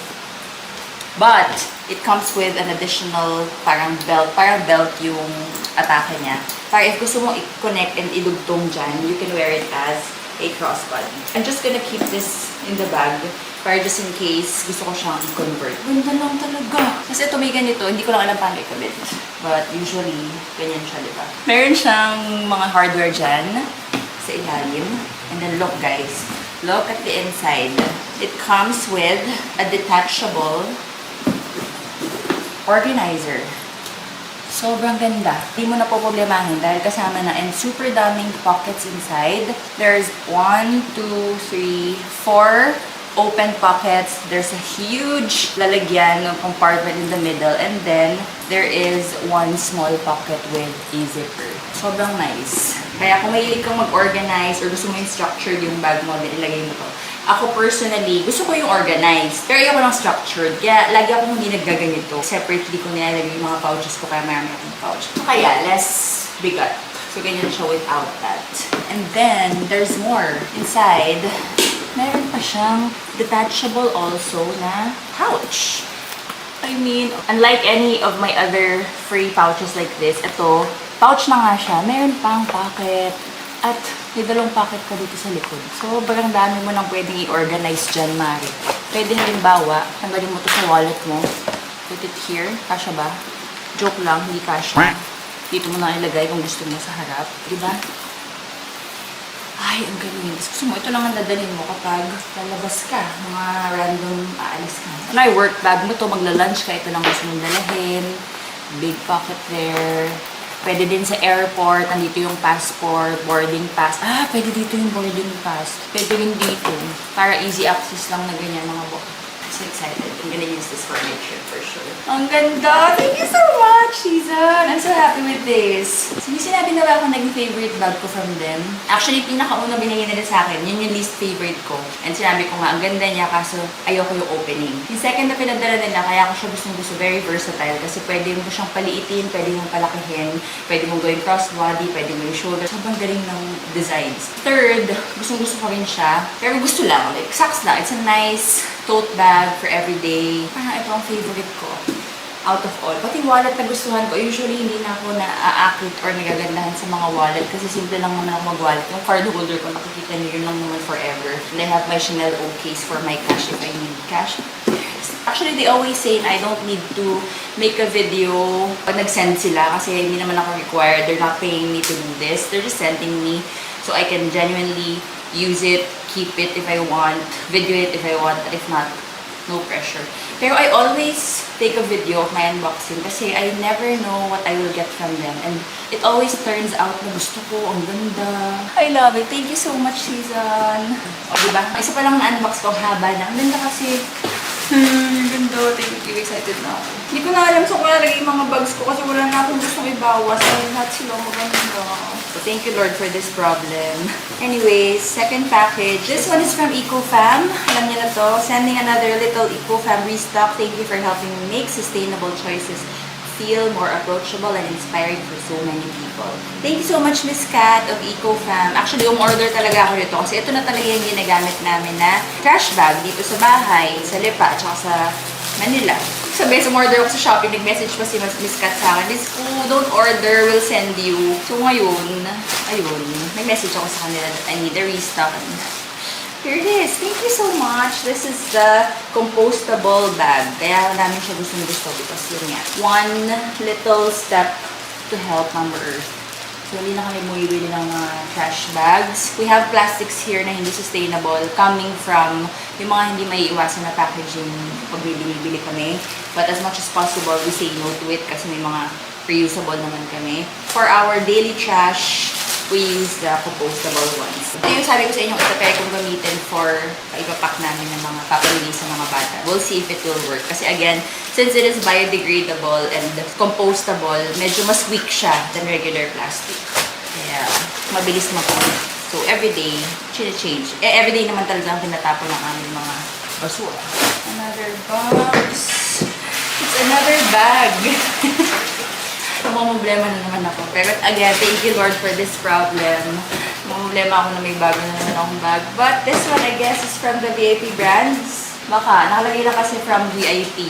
But, it comes with an additional parang belt yung atake niya. Para if gusto mo i-connect and idugtong dyan, you can wear it as a crossbody. I'm just gonna keep this in the bag para just in case gusto ko siyang i-convert. Ganda lang talaga. Kasi ito may ganito, hindi ko lang alam paano ikabit. But usually, ganyan siya, di ba? Meron siyang mga hardware dyan sa ilalim. And then look guys, look at the inside. It comes with a detachable organizer. Sobrang ganda. Hindi mo na po problemahin dahil kasama na and super daming pockets inside. There's 1, 2, 3, 4 open pockets. There's a huge lalagyan ng compartment in the middle and then there is one small pocket with a zipper. Sobrang nice. Kaya kung mahilig kang mag-organize or gusto mo yung structured yung bag mo, then ilagay mo to. Ako personally, gusto ko yung organized. Pero ayoko ng structured. Kaya lagi akong hindi naggaganito. Separately ko nilalagay yung mga pouches ko kaya marami akong pouch. So kaya, less bigat. So ganyan siya without that. And then, there's more. Inside, meron pa siyang detachable also na pouch. I mean, unlike any of my other free pouches like this, ito, pouch na nga siya. Meron pang pocket. At may dalawang pocket pa dito sa likod. Sobrang dami mo nang pwedeng i-organize dyan, Mari. Pwede halimbawa, tanggalin mo to sa wallet mo. Put it here. Kasha ba? Joke lang, hindi kasha. Dito mo na ilagay kung gusto mo sa harap. Diba? Ay, ang galing. Gusto mo, ito lang ang dadalhin mo kapag lalabas ka. Mga random aalis ka. Ano ay work bag mo to, magla-lunch ka. Ito lang gusto mong dalahin. Big pocket there. Pwede din sa airport, nandito yung passport, boarding pass. Ah, pwede dito yung boarding pass. Pwede rin dito. Para easy access lang na ganyan mga bo. So excited. I'm gonna use this for my trip for sure. Ang ganda! Thank you so much, Season! I'm so happy with this. So, sinabi na ba ako naging favorite bag ko from them? Actually, pinakauna binigay nila sa akin, yun yung least favorite ko. And sinabi ko nga, ang ganda niya kaso ayoko yung opening. Yung second na pinadala nila, kaya ako siya gustong-gusto, very versatile. Kasi pwede mo siyang paliitin, pwede mong palakihin, pwede mong gawing crossbody, pwede mo yung shoulder. Sobrang galing ng designs. Third, gustong-gusto ko rin siya. Pero gusto lang, like, sucks lang. It's a nice tote bag for everyday. Parang ito ang favorite ko. Out of all. Pati wallet na gustuhan ko, usually hindi na ako na-aakit or nagagandahan sa mga wallet kasi simple lang naman ako mag-wallet. Yung card holder ko, nakikita niyo yun lang naman forever. And I have my Chanel O case for my cash if I need cash. Actually, they always say I don't need to make a video pag nag-send sila kasi hindi naman ako required. They're not paying me to do this. They're just sending me so I can genuinely use it, keep it if I want, video it if I want, if not, no pressure. Pero I always take a video of my unboxing kasi I never know what I will get from them. And it always turns out na gusto ko, ang ganda. I love it. Thank you so much, Season. O, diba? Isa pa lang na-unbox ko, haba na. Ang ganda kasi. Ganda. Thank you. Excited na ako. Hindi ko na alam sa kung nalagay yung mga bags ko kasi wala na akong gustong ibawas. Ay, lahat sila maganda. So, thank you, Lord, for this problem. Anyways, second package. This one is from EcoFam. Alam niyo na to. Sending another little EcoFam restock. Thank you for helping me make sustainable choices feel more approachable and inspiring for so many people. Thank you so much, Miss Kat of EcoFam. Actually, umorder talaga ako nito kasi ito na talaga yung ginagamit namin na trash bag dito sa bahay, sa Lipa, at sa Manila. Sabi, umorder ako sa Shopee, nag-message pa si Miss Kat sa akin, Miss Ku, don't order, we'll send you. So ngayon, ayun, nag-message ako sa kanila that I need a restock. Here it is. Thank you so much. This is the compostable bag. Kaya namin siya gusto because yun nga. One little step to help Mother Earth. So, hindi na kami bumibili ng trash bags. We have plastics here na hindi sustainable coming from yung mga hindi may iwasan na packaging pag bibili kami. But as much as possible, we say no to it kasi may mga reusable naman kami. For our daily trash, we use the compostable ones. Ito yung sabi ko sa inyo, ito pwede kong gamitin for ipapack namin ng mga papalili sa mga bata. We'll see if it will work. Kasi again, since it is biodegradable and compostable, medyo mas weak siya than regular plastic. Kaya, mabilis mapunin. So, everyday, change. Everyday naman talagang tinatapon ng aming mga basura. Another box. It's another bag. Mamumblema na naman ako. Pero again, thank you Lord for this problem. Mamumblema ako na may bago na naman akong bag. But this one, I guess, is from the VIP brands. Baka, nakalagay lang kasi from VIP.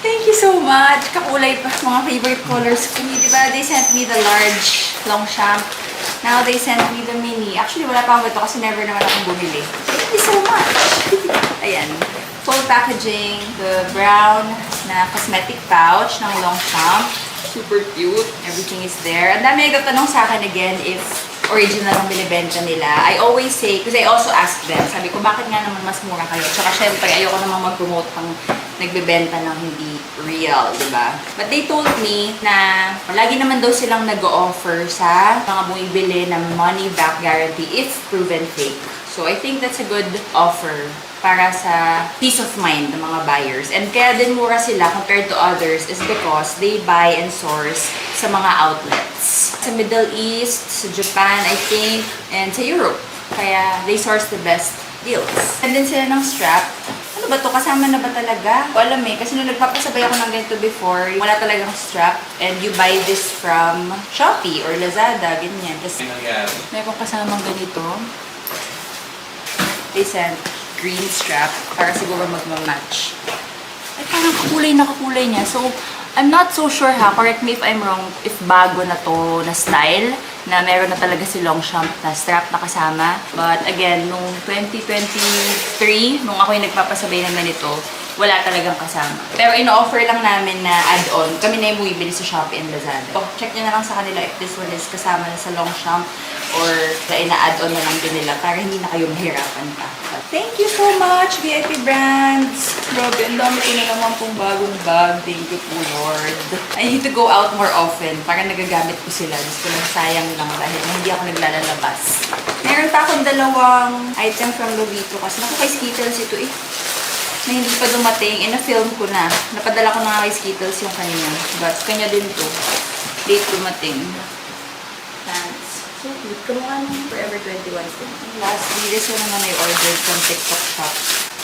Thank you so much. Kakulay pa mga favorite colors ko. Diba, they sent me the large Longchamp. Now they sent me the mini. Actually, wala pa ako ito kasi never naman akong bumili. Thank you so much. Ayan. Full packaging, the brown na cosmetic pouch ng Longchamp. Super cute. Everything is there. Ang dami nagtatanong sa akin again if original ang binibenta nila. I always say, because I also ask them, sabi ko, bakit nga naman mas mura kayo? Tsaka syempre, ayoko namang mag-promote pang nagbebenta ng hindi real, di ba? But they told me na lagi naman daw silang nag-o-offer sa mga bumibili ng money back guarantee if proven fake. So I think that's a good offer para sa peace of mind ng mga buyers. And kaya din mura sila compared to others is because they buy and source sa mga outlets. Sa Middle East, sa Japan, I think, and sa Europe. Kaya they source the best deals. And din sila ng strap. Ano ba to? Kasama na ba talaga? O alam kasi nung nagpapasabay ako ng ganito before, wala talagang strap. And you buy this from Shopee or Lazada, ganyan. Tapos may kong kasamang ganito. They sent green strap para siguro magmamatch. Ay, parang kakulay niya. So, I'm not so sure ha. Correct me if I'm wrong. If bago na to na style, na meron na talaga si Longchamp na strap na kasama. But again, nung 2023, nung ako yung nagpapasabay ng ganito, wala talagang kasama. Pero ino-offer lang namin na add-on. Kami na yung bumibili sa Shopee and Lazada. So, check nyo na lang sa kanila if this one is kasama na sa Longchamp or ina-add-on na lang din nila para hindi na kayo mahirapan pa. But thank you so much, VIP Brands! Grabe, ang dami ko na naman pong bagong bag. Thank you po, Lord. I need to go out more often para nagagamit ko sila. Gusto lang sayang lang dahil hindi ako naglalabas. Meron pa akong dalawang item from Lovito kasi naku kay Skittles ito na hindi pa dumating. Na-film ko na. Napadala ko na kay Skittles yung kanya. But kanya din to. Late dumating. Thanks. So cute. Kamukha ng Forever 21 din. Lastly, this one naman I ordered from TikTok shop.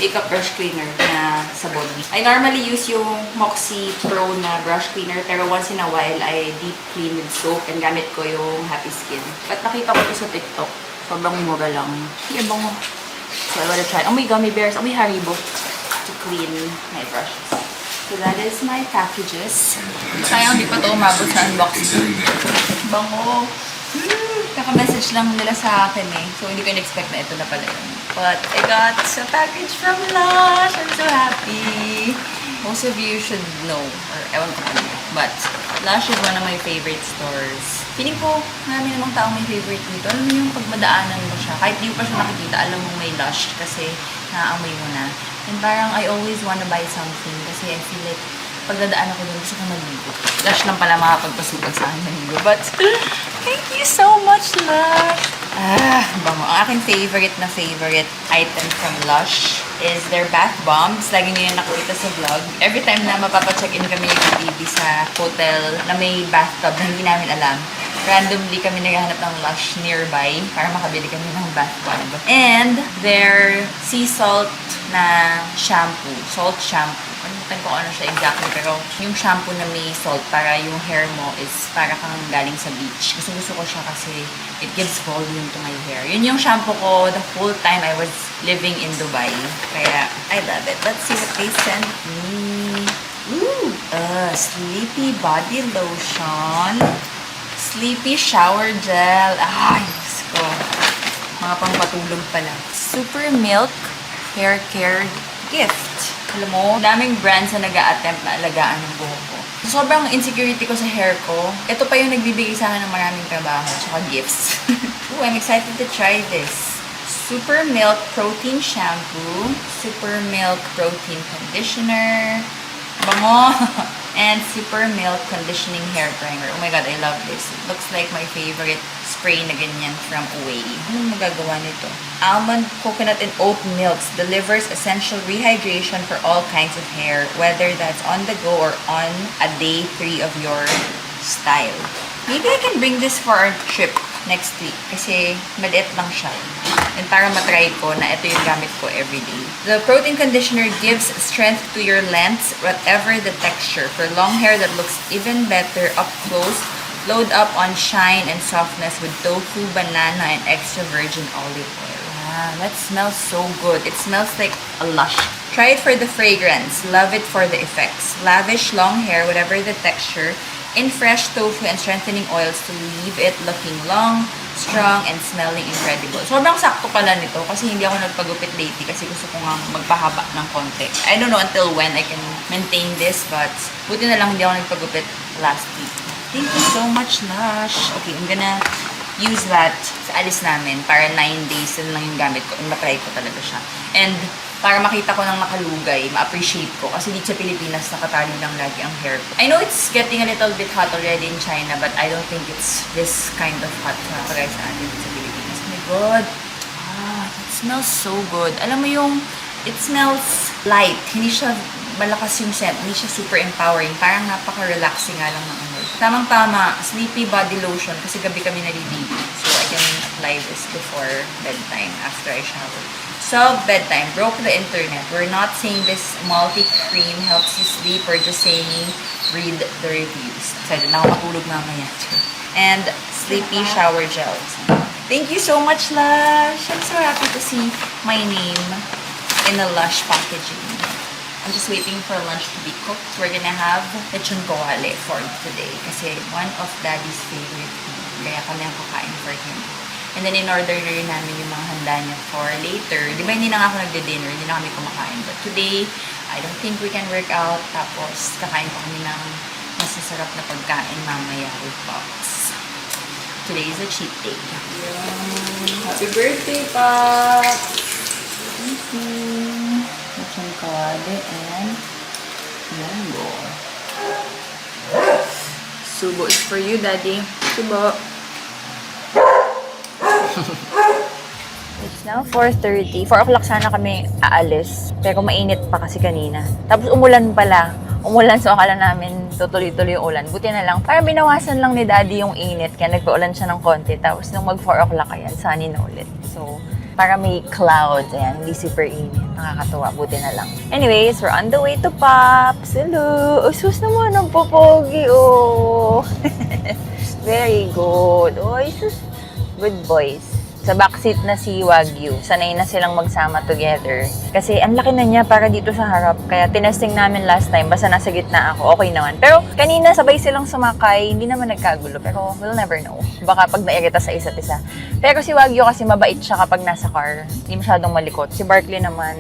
Makeup brush cleaner na sabon. I normally use yung Moxie Pro na brush cleaner pero once in a while I deep clean with soap and gamit ko yung Happy Skin. But nakita ko ito sa TikTok. Sobrang mura lang. Yung bango. So I wanna try. Oh my gummy bears. Oh my Haribo. To clean my brushes. So that is my packages. Sayang di pa ito umabot sa unboxing. Bango. Kaka-message lang nila sa akin So hindi ko in-expect na ito na pala yun. But I got a package from Lush. I'm so happy. Most of you should know. Or ewan ko ano. But Lush is one of my favorite stores. Feeling ko, marami namang taong may favorite dito. Alam mo yung pag madaanan mo siya, kahit di mo pa siya nakikita, alam mo may Lush kasi naaamoy mo na. And parang I always wanna buy something kasi I feel like pag dadaan ako dun, gusto ko maligo. Lush lang pala makapagpasukan sa akin maligo. But thank you so much, Lush! Bango. Ang aking favorite item from Lush is their bath bombs. Lagi nyo yung nakikita sa vlog. Every time na mapapacheck-in kami yung TV sa hotel na may bathtub na hindi namin alam, randomly kami naghahanap ng Lush nearby para makabili kami ng bath bomb. And their sea salt na shampoo, salt shampoo. Kalimutan ko ano siya exactly, pero yung shampoo na may salt para yung hair mo is para kang galing sa beach. Gusto ko siya kasi it gives volume to my hair. Yun yung shampoo ko the whole time I was living in Dubai. Kaya, I love it. Let's see what they sent me. Ooh! Sleepy body lotion. Sleepy shower gel. Ay, Diyos ko. Mga pangpatulog pala. Super Milk Hair Care Gift. Alam mo, daming brands na nag-a-attempt na alagaan ng buhok ko. Sobrang insecurity ko sa hair ko. Ito pa yung nagbibigay sa akin ng maraming trabaho tsaka gifts. Ooh, I'm excited to try this. Super Milk Protein Shampoo. Super Milk Protein Conditioner. Bango! And Super Milk Conditioning Hair Primer. Oh my god, I love this. It looks like my favorite spray na ganyan from Away. Anong magagawa nito? Almond, coconut, and oat milks delivers essential rehydration for all kinds of hair, whether that's on the go or on a day 3 of your style. Maybe I can bring this for our trip next week kasi maliit lang siya. And para matry ko na ito yung gamit ko everyday. The protein conditioner gives strength to your lengths, whatever the texture. For long hair that looks even better up close, load up on shine and softness with tofu, banana, and extra virgin olive oil. Wow, that smells so good. It smells like a Lush. Try it for the fragrance. Love it for the effects. Lavish long hair, whatever the texture, in fresh tofu and strengthening oils to leave it looking long, strong, and smelling incredible. Sobrang sakto pala nito kasi hindi ako nagpagupit lately kasi gusto ko nga magpahaba ng konti. I don't know until when I can maintain this, but buti na lang hindi ako nagpagupit last week. Thank you so much, Lush. Okay, I'm gonna use that sa alis namin para 9 days na lang yung gamit ko and matry ko talaga siya. And para makita ko ng nakalugay, ma-appreciate ko. Kasi dito sa Pilipinas, nakatali lang lagi ang hair ko. I know it's getting a little bit hot already in China, but I don't think it's this kind of hot na kagaya sa atin dito sa Pilipinas. Oh my God! Ah, it smells so good. Alam mo yung, it smells light. Hindi siya malakas yung scent. Hindi siya super empowering. Parang napaka-relaxing nga lang ng ano. Tamang-tama, sleepy body lotion kasi gabi kami naliligo. So, I can apply this before bedtime after I shower. So, bedtime. Broke the internet. We're not saying this multi-cream helps you sleep. We're just saying read the reviews. Excited na ako matulog mamaya. And sleepy shower gels. Thank you so much, Lush. I'm so happy to see my name in a Lush packaging. I'm just waiting for lunch to be cooked. We're gonna have lechon kawale for today kasi one of Daddy's favorite food. Kaya kami ang kakain for him. And then in-order na rin namin yung mga handa niya for later. Di ba hindi na nga ako nagde-dinner, hindi na kami kumakain. But today, I don't think we can work out. Tapos kakain pa kami ng masasarap na pagkain mamaya with Pops. Today is a cheat day. Happy birthday, Pops! Thank you. Lechon kawale and mango. Subo is for you, Daddy. Subo. It's now 4:30. 4 o'clock sana kami aalis. Pero mainit pa kasi kanina. Tapos umulan pala. Umulan, so akala namin tutuloy-tuloy yung ulan. Buti na lang. Parang binawasan lang ni Daddy yung init. Kaya nagpa-ulan siya ng konti. Tapos nung mag 4 o'clock, ayan, sunny na ulit. So, para may clouds. Ayan, hindi super init. Nakakatuwa. Buti na lang. Anyways, we're on the way to Pops. Hello! Oh, sus naman ang popogi. Oh! Very good. Oh, sus. Good boys. Sa backseat na si Wagyu. Sanay na silang magsama together. Kasi ang laki na niya para dito sa harap. Kaya tinesting namin last time. Basta nasa gitna ako, okay naman. Pero kanina sabay silang sumakay. Hindi naman nagkagulo. Pero we'll never know. Baka pag nairita sa isa't isa. Pero si Wagyu kasi mabait siya kapag nasa car. Hindi masyadong malikot. Si Barkley naman,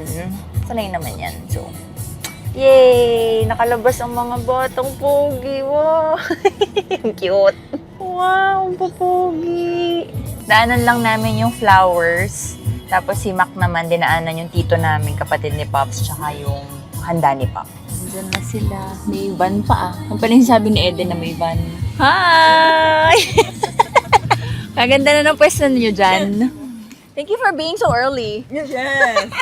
sanay naman yan. So, yay! Nakalabas ang mga batang pogi. Wow! Cute! Wow! Popogi! Daanan lang namin yung flowers. Tapos si Mac naman, dinaanan yung tito namin, kapatid ni Pops, tsaka yung handa ni Pops. Diyan na sila. May van pa ah. Ang pala yung sabi ni Eden na may van. Hi! Kaganda na ng pwesto niyo dyan. Thank you for being so early. Yes.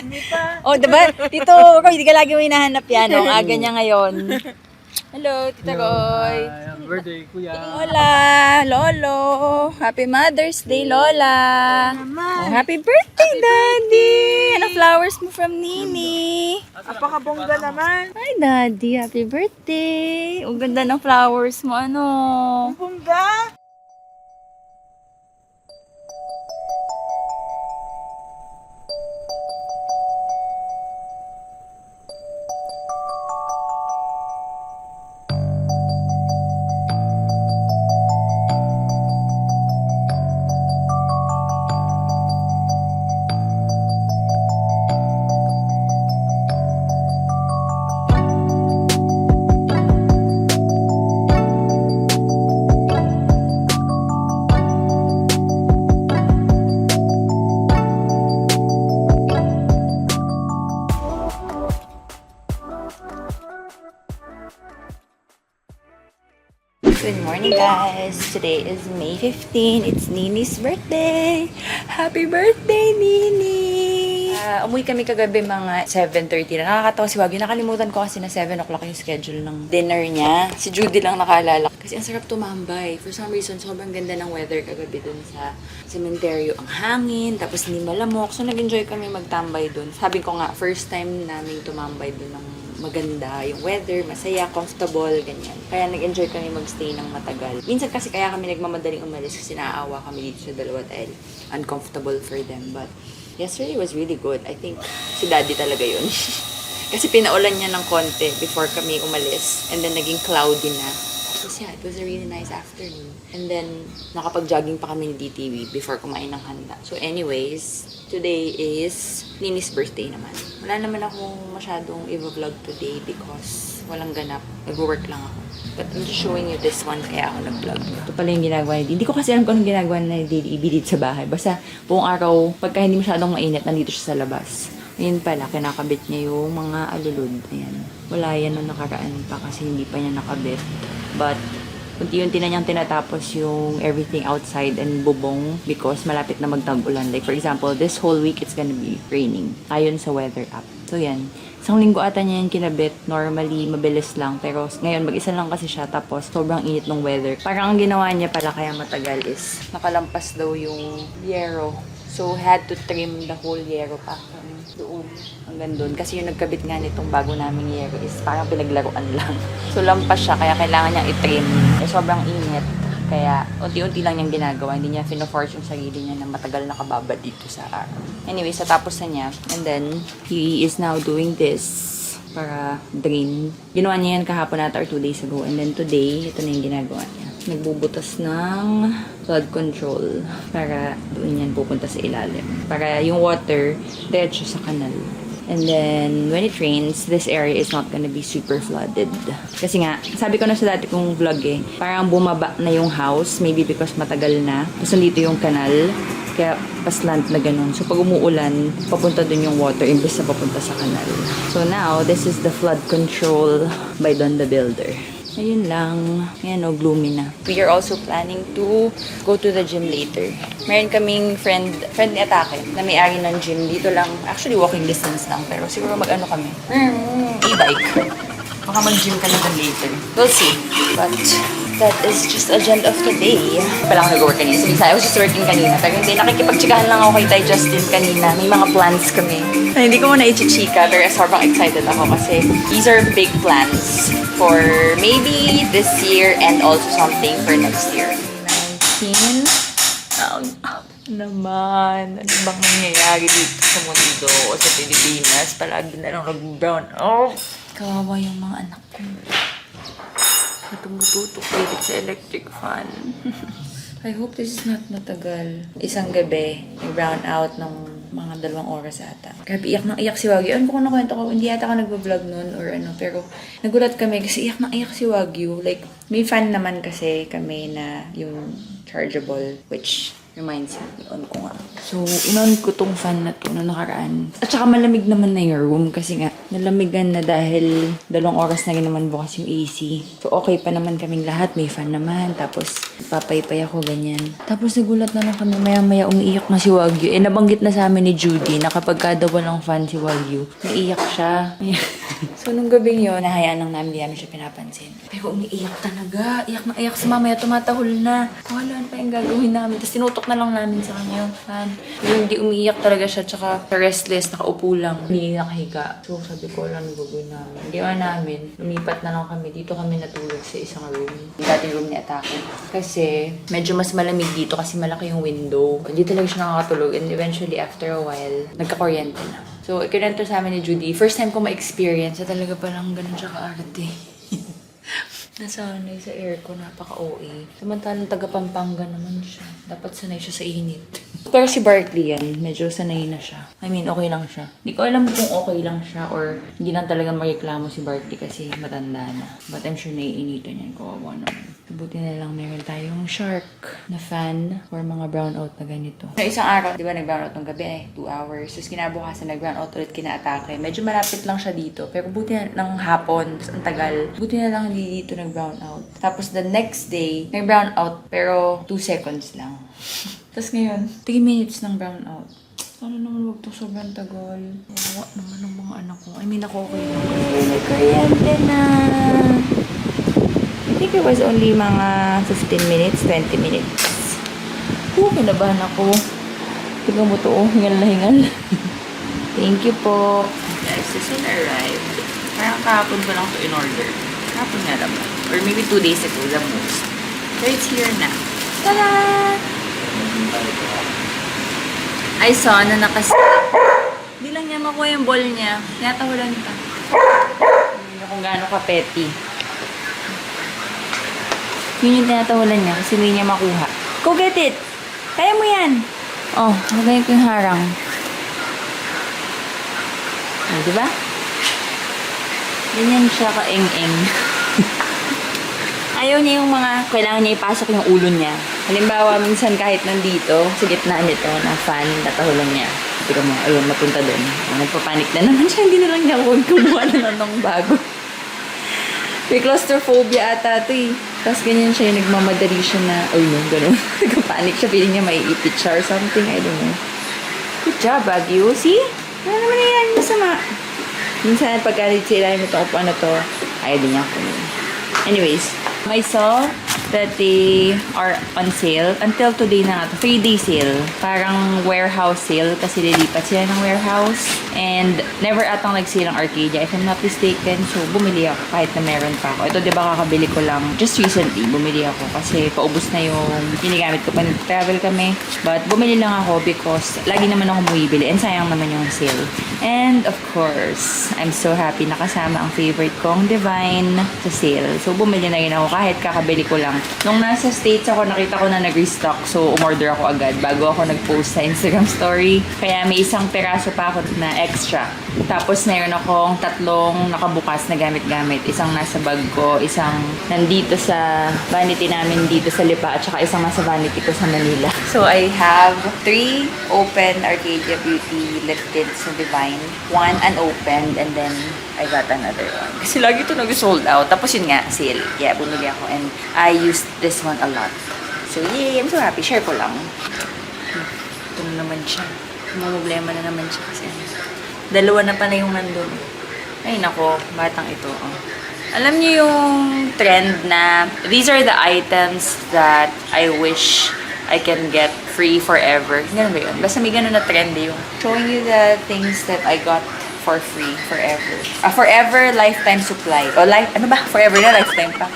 Hindi pa. Oh, diba? Tito, hindi ka lagi may nahanap yan. Ang aga niya ngayon. Hello, Tita Roy. Birthday, kuya. Lola, Lolo. Happy Mother's Day, Lola. Oh, happy birthday, Daddy. Ano flowers mo from Nini? Apakabongga naman. Hi, Daddy. Happy birthday. Ang ganda ng flowers mo. Ano? Bongga. Good morning, guys. Today is May 15. It's Nini's birthday. Happy birthday, Nini! Umuwi kami kagabi mga 7:30 na. Nakakatawa si Wagyu. Nakalimutan ko kasi na 7 o'clock yung schedule ng dinner niya. Si Judy lang nakaalala. Kasi ang sarap tumambay. For some reason, sobrang ganda ng weather kagabi dun sa cementerio. Ang hangin, tapos hindi malamok. So, nag-enjoy kami magtambay dun. Sabi ko nga, first time namin tumambay dun ng maganda, yung weather, masaya, comfortable, ganyan. Kaya nag-enjoy kami magstay ng matagal. Minsan kasi kaya kami nagmamadaling umalis kasi naaawa kami dito sa dalawa dahil uncomfortable for them. But yesterday was really good. I think si Daddy talaga yun. Kasi pinaulan niya ng konti before kami umalis. And then naging cloudy na. Tapos yeah, it was a really nice afternoon. And then nakapag-jogging pa kami ni DTV before kumain ng handa. So anyways, today is Nini's birthday naman. Wala naman akong masyadong i-vlog today because walang ganap. Nag-work lang ako. But I'm just showing you this one kaya ako nag-vlog. Ito pala yung ginagawa ni Didi. Hindi ko kasi alam kung anong ginagawa ni Didi dito sa bahay. Basta buong araw, pagka hindi masyadong mainit, nandito siya sa labas. Ayun pala, kinakabit niya yung mga alulod. Ayan. Wala yan nung nakaraan pa kasi hindi pa niya nakabit. But unti-unti na niyang tinatapos yung everything outside and bubong because malapit na magtag-ulan. Like for example, this whole week it's gonna be raining. Ayon sa weather app. So yan. Isang linggo ata niya yung kinabit. Normally, mabilis lang. Pero ngayon, mag-isa lang kasi siya. Tapos, sobrang init ng weather. Parang ang ginawa niya pala kaya matagal is nakalampas daw yung yero. So, had to trim the whole yero pa. Doon. Hanggang doon. Kasi yung nagkabit nga nitong bago naming yero is parang pinaglaruan lang. So, lampas siya. Kaya kailangan niyang i-trim. Eh, sobrang init. Kaya, unti-unti lang niyang ginagawa. Hindi niya fino-force yung sarili niya na matagal nakababa dito sa araw. Anyway, sa tapos na niya. And then, he is now doing this para drain. Ginawa niya yan kahapon ata or 2 days ago. And then today, ito na yung ginagawa niya. Nagbubutas ng flood control para doon yan pupunta sa ilalim. Para yung water, diretso sa kanal. And then, when it rains, this area is not gonna be super flooded. Kasi nga, sabi ko na sa dati kong vlog eh, parang bumaba na yung house, maybe because matagal na. Tapos nandito yung kanal, kaya paslant na ganun. So, pag umuulan, papunta dun yung water, imbes na papunta sa kanal. So now, this is the flood control by Don the Builder. Ayun lang. Ayan o, gloomy na. We are also planning to go to the gym later. Meron kaming friend ni Atake na may-ari ng gym. Dito lang, actually walking distance lang. Pero siguro mag-ano kami. E-bike. Baka mag-gym kami doon later. We'll see. But that is just agenda of today. Pala ako nag-work kanina. Sabi I was just working kanina. Pero hindi, nakikipag-chikahan lang ako kay Tay Justin kanina. May mga plans kami. Hindi ko muna i-chika, pero sobrang excited ako kasi these are big plans for maybe this year and also something for next year. 19. Naman. Ano bang nangyayari dito sa mundo o sa Pilipinas? Palagi na lang nag-brown. Oh! Kawawa yung mga anak ko. Tumututok dito sa electric fan. I hope this is not matagal. Isang gabi, nag-brown out ng mga 2 oras ata. Grabe, iyak nang iyak si Wagyu. Ano ko nakwento ko? Hindi yata ako nagbablog nun or ano. Pero nagulat kami kasi iyak nang iyak si Wagyu. Like, may fan naman kasi kami na yung chargeable, which reminds me, on ko nga. So, inon ko tong fan na to na nakaraan. At saka malamig naman na yung room kasi nga, nalamigan na dahil 2 oras na naman bukas yung AC. So, okay pa naman kaming lahat. May fan naman. Tapos, papaypay ako ganyan. Tapos, nagulat na lang kami. Maya-maya umiiyak na si Wagyu. Eh, nabanggit na sa amin ni Judy na kapag kada walang fan si Wagyu, naiiyak siya. So, nung gabing yun, nahayaan lang namin, di namin siya pinapansin. Pero umiiyak talaga. Iyak na iyak sa mamaya, tumatahol na. Wala pa yung gagawin namin. Tapos tinutok na lang namin sa kanya yung fan. Yung hindi umiiyak talaga siya, tsaka restless, nakaupo lang. Hindi nakahiga. So, sabi ko, wala nang gagawin namin. Ginawa namin, lumipat na lang kami. Dito kami natulog sa isang room. Yung dating room ni Atake. Kasi, medyo mas malamig dito kasi malaki yung window. Hindi talaga siya nakakatulog. And eventually, after a while, nagka-kuryente na. So, ikinento sa amin ni Judy. First time ko ma-experience na talaga palang ganun siya kaarte. Nasanay sa aircon, napaka-OA. Samantalang taga-Pampanga naman siya. Dapat sanay siya sa init. Pero si Bartley yan, medyo sanay na siya. I mean, okay lang siya. Hindi ko alam kung okay lang siya or hindi lang talaga mareklamo si Bartley kasi matanda na. But I'm sure naiinitan yan. Kawawa naman. Buti na lang meron tayong Shark na fan for mga brownout na ganito. Sa isang araw, di ba nag-brownout ng gabi 2 hours. Tapos kinabukasan nag-brownout ulit kina-Atake. Medyo malapit lang siya dito. Pero buti na ng hapon, tapos ang tagal. Buti na lang hindi dito nag-brownout. Tapos the next day, nag-brownout pero 2 seconds lang. Tapos ngayon, 3 minutes ng brownout. Sana naman wag to sobrang tagal. Wawa naman ng mga anak ko. I mean, ako okay lang. May kuryente na. I think it was only mga 15 minutes, 20 minutes. Kinabahan ako. Tignan mo to, hingal na hingal. Thank you po. Guys, this one arrived. Parang kahapon ko lang to in order. Kahapon nga naman. Or maybe 2 days ago, the most. So it's here na. Tada! I saw na Hindi lang niya makuha yung ball niya. Tinatawalan ka. Hindi kung gaano ka-petty. Yun yung tinatawalan niya kasi hindi niya makuha. Go get it! Kaya mo yan! Oh, magaling ko yung harang. Oh, diba? Ganyan siya ka-eng-eng. Ayaw niya yung mga, kailangan niya ipasok yung ulo niya. Halimbawa, minsan kahit nandito, sa gitna nito, na fan, tatahulan niya. Tika mo, ayun, mapunta doon. Nagpapanik na naman siya, hindi na lang niya ako kumuha na ng bago. May claustrophobia ata ito eh. Tapos ganyan siya yung nagmamadali siya na, oh no, gano'n. Nagpapanik siya, feeling niya maiipit siya or something, I don't know. Good job, Baguio. See? Ano naman na yan, masama. Minsan, pagkalit sila yung ito, kung ano to, ayaw din niya kunin. Anyways, I saw that they are on sale. Until today na ito. 3-day sale. Parang warehouse sale kasi lilipat sila ng warehouse. And never atang nag-sale ang Arcadia if I'm not mistaken. So, bumili ako kahit na meron pa ako. Ito, di ba kakabili ko lang just recently. Bumili ako kasi paubos na yung ginagamit ko pa nag-travel kami. But bumili lang ako because lagi naman ako bumibili and sayang naman yung sale. And of course, I'm so happy nakasama ang favorite kong Divine sa sale. So, bumili na rin ako kahit kakabili ko lang. Nung nasa States ako, nakita ko na nag-restock. So, umorder ako agad bago ako nag-post sa Instagram story. Kaya may isang peraso pa ako na extra. Tapos, mayroon akong 3 nakabukas na gamit-gamit. Isang nasa bag ko, isang nandito sa vanity namin dito sa Lipa, at saka isang nasa vanity ko sa Manila. So, I have 3 open Arcadia Beauty lip tints na Divine. 1 unopened, and then I got another one. Kasi lagi ito nag-sold out. Tapos yun nga, sale. Yeah, bumili ako. And I used this one a lot. So, yay! I'm so happy. Share ko lang. Ito na naman siya. Problema na naman siya kasi 2 na pala yung nandun. Ay, nako. Batang ito. Oh. Alam niyo yung trend na these are the items that I wish I can get free forever. Ganun ba yun? Basta may ganun na trend yung showing you the things that I got for free forever. Forever lifetime supply. O ano ba? Forever na lifetime pa.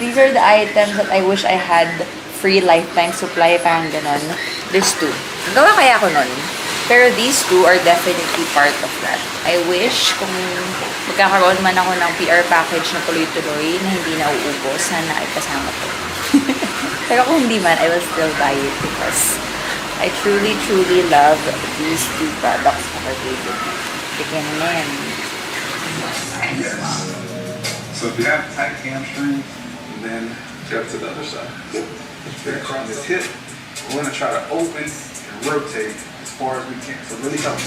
These are the items that I wish I had free lifetime supply. Parang ganon. There's 2. Gawa kaya ako nun. Pero these 2 are definitely part of that. I wish kung magkakaroon man ako ng PR package na tuloy-tuloy na hindi na uubos, sana ay kasama ko. Pero kung hindi man, I will still buy it because I truly, truly love these 2 products na Arcadia. Chicken men. So if you have tight hamstrings, then jump to the other side. Then across this hip, we're going to try to open and rotate as far as we can. So really help.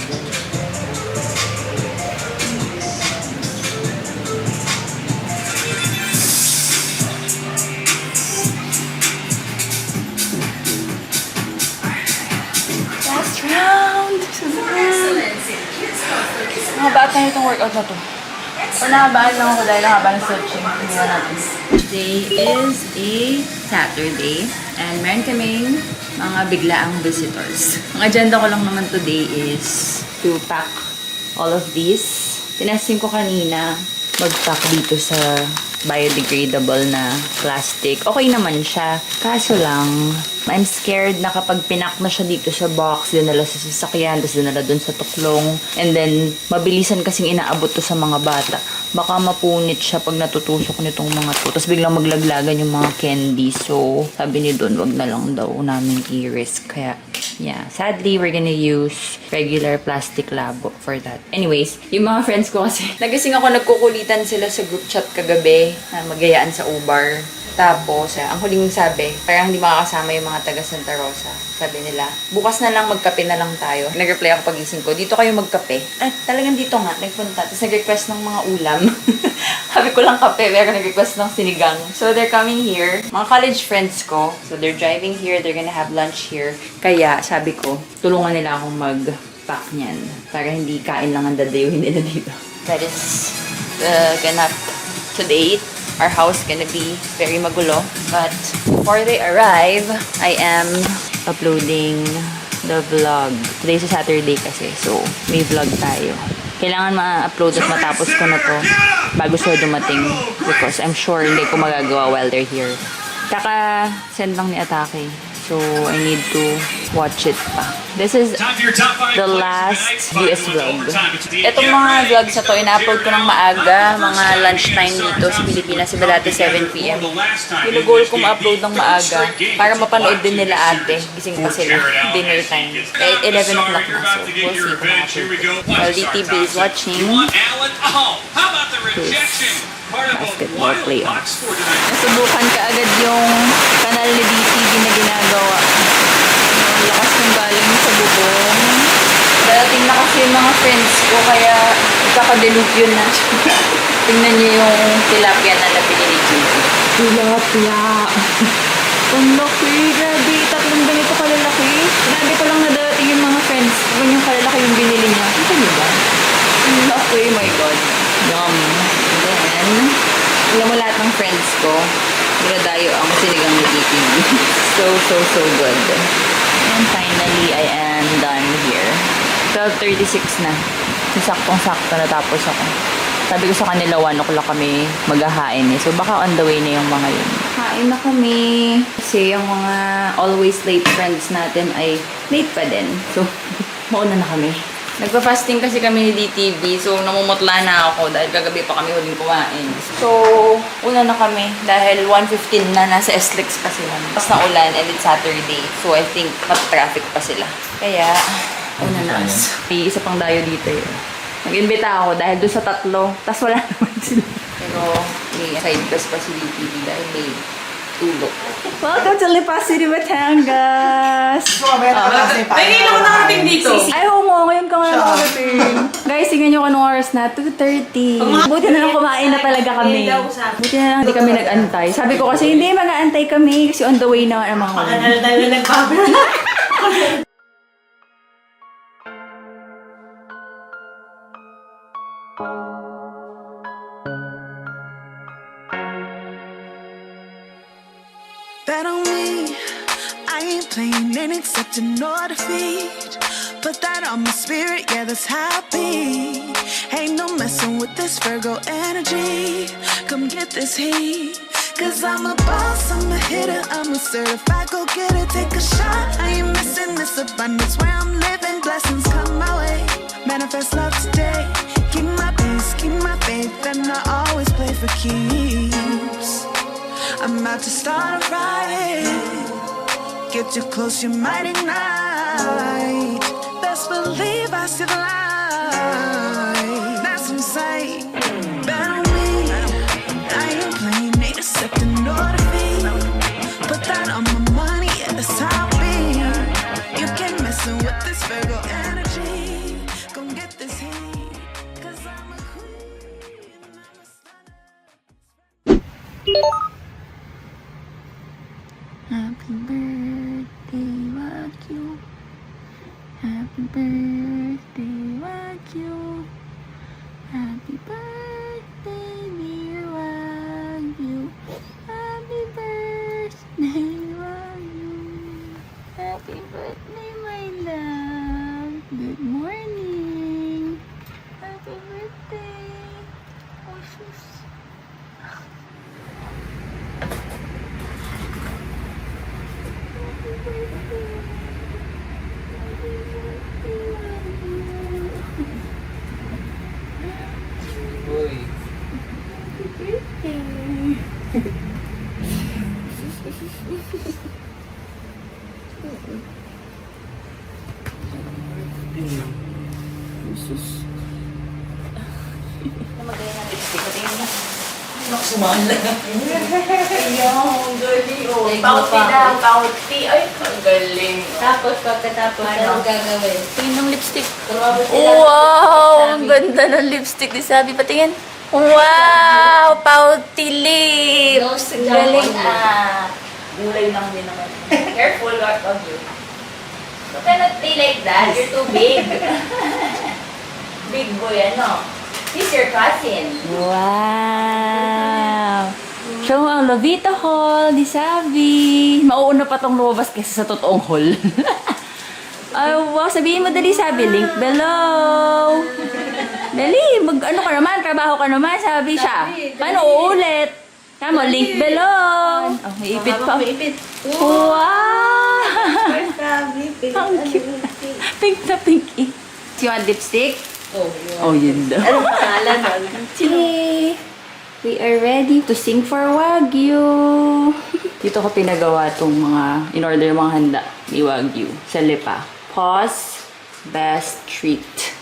Last round! Mga bata na itong workout na to. Panahabaan lang ako dahil nakabaan ng searching. Tingnan natin. Today is a Saturday. And meron kaming mga biglaang visitors. Ang agenda ko lang naman today is to pack all of these. Tinasting ko kanina mag-pack dito sa biodegradable na plastic. Okay naman siya. Kaso lang, I'm scared na kapag pinak na siya dito sa box, dinala sa sasakyan, tapos dinala dun sa tuklong, and then, mabilisan kasing inaabot to sa mga bata. Baka mapunit siya pag natutusok nitong mga to. Tapos biglang maglaglagan yung mga candy. So, sabi ni Don, wag na lang daw namin i-risk. Kaya, yeah. Sadly, we're gonna use regular plastic labo for that. Anyways, yung mga friends ko kasi, nagising ako, nagkukulitan sila sa group chat kagabi na magayaan sa Ubar. Tapos, ang huling sabi, parang hindi makakasama yung mga taga Santa Rosa. Sabi nila, bukas na lang, magkape na lang tayo. Nag-reply ako pagising ko, dito kayo magkape. At talagang dito nga, nagpunta. Tapos nag-request ng mga ulam. Sabi ko lang kape, pero nag-request ng sinigang. So, they're coming here. Mga college friends ko. So, they're driving here. They're gonna have lunch here. Kaya, sabi ko, tulungan nila akong mag-pack niyan. Para hindi kain lang ang dadayuhin nila dito. That is the ganap to date. Our house gonna be very magulo. But before they arrive, I am uploading the vlog. Today's a Saturday kasi, so may vlog tayo. Kailangan ma-upload at matapos ko na to bago sila dumating because I'm sure hindi ko magagawa while they're here. Kaka-send lang ni Atake. So, I need to watch it pa. This is the last US vlog. Itong mga vlogs na to, ina-upload ko ng maaga, mga lunchtime dito sa Pilipinas, iba dati 7 p.m. Ginugol ko ma-upload ng maaga para mapanood din nila ate. Gising pa sila. Dinner time. Kahit 11 o'clock na. So, we'll see kung ma-upload. While DTV is watching basketball playoffs. Nasubukan ka agad yung kanal ni DTV na ginagawa. Ang lakas ng galing sa bubong. Darating na kasi yung mga friends ko, kaya kakadelugyon na. Tingnan niyo yung tilapia na nabili ni Gigi. Tilapia! Ang laki! Grabe! Tatlong ganito kalalaki. Grabe ko lang na darating yung mga friends. Ganyang kalalaki yung binili niya. Ito niyo ba? Ang laki! My God! Yum! And then, alam mo lahat ng friends ko, dinadayo ang sinigang ni DTV. So good. And finally, I am done here. 12:36 na. Saktong-sakto natapos ako. Sabi ko sa kanila 1 o'clock kami maghahain eh. So baka on the way na yung mga yun. Hain na kami. Kasi yung mga always late friends natin ay late pa din. So, mauna na kami. Nagpa-fasting kasi kami ni DTV, so namumutla na ako dahil kagabi pa kami huling kumain. So, una na kami dahil 1:15 na, nasa SLEX pa sila. Tapos na ulan and it's Saturday, so I think traffic pa sila. Kaya, una na. May isa pang dayo dito yun. Nag-imbita ako dahil doon sa 3, tapos wala naman sila. Pero may side quest pa si DTV dahil may tulog. Welcome to Lipa City, Batangas! Pwede na ako nakarating dito. Ay, oo nga. Ngayon ka nga nakarating. Guys, tingnan nyo kung anong oras na. 2:30. Buti na lang kumain na talaga kami. Buti na lang hindi kami nag-antay. Sabi ko kasi, hindi, mag-aantay kami kasi on the way na ang mga kami. Ano tayo nagpapala? Bet on me, I ain't playing, ain't accepting no defeat. Put that on my spirit, yeah, that's happy. Ain't no messing with this Virgo energy. Come get this heat. Cause I'm a boss, I'm a hitter, I'm a certified go-getter. Take a shot, I ain't missing this abundance. Where I'm living, blessings come my way. Manifest love today. Keep my peace, keep my faith, and I always play for keeps. I'm about to start a riot. Get too close, you might ignite. Best believe I see the light. That's insane. Bet on me. I ain't playing, ain't accepting no defeat. Put that on my money, yeah, that's how I be. You can't messing with this Virgo energy. Come get this heat. Cause I'm a queen. Happy birthday, Wagyu. Happy birthday, Wagyu. Happy birthday. Uy. Magaling na lipstick. Patingin mo. Naksumala. Ayun, galing. Oh, pauti daw, pauti. Ay, ang galing. Tapos, pagkatapos, ano gagawin? Tingin ng lipstick. Wow! Wow! Ang ganda ng lipstick ni Sabi. Patingin. Wow! Pauti lips! Ang galing ah. Gulay lang din naman. Careful, what of you. You cannot be like that. You're too big. Big boy, ano? He's your cousin. Wow! Show ang Lovita Hall ni Sabi. Mauuna pa tong lumabas kaysa sa totoong hall. Ay, wow. Sabihin mo dali, Sabi. Link below. Dali, ano ka naman? Trabaho ka naman, Sabi siya. Paano uulit? Tama, link below. Oh, may ipit pa. Wow! Sabi, Ang cute. Pink na pink eh. You want lipstick? Oh, yun daw. Anong pangalan nun? Yay! We are ready to sing for Wagyu. Dito ko pinagawa itong mga, in-order yung mga handa ni Wagyu sa Lipa. Paws Best Treat.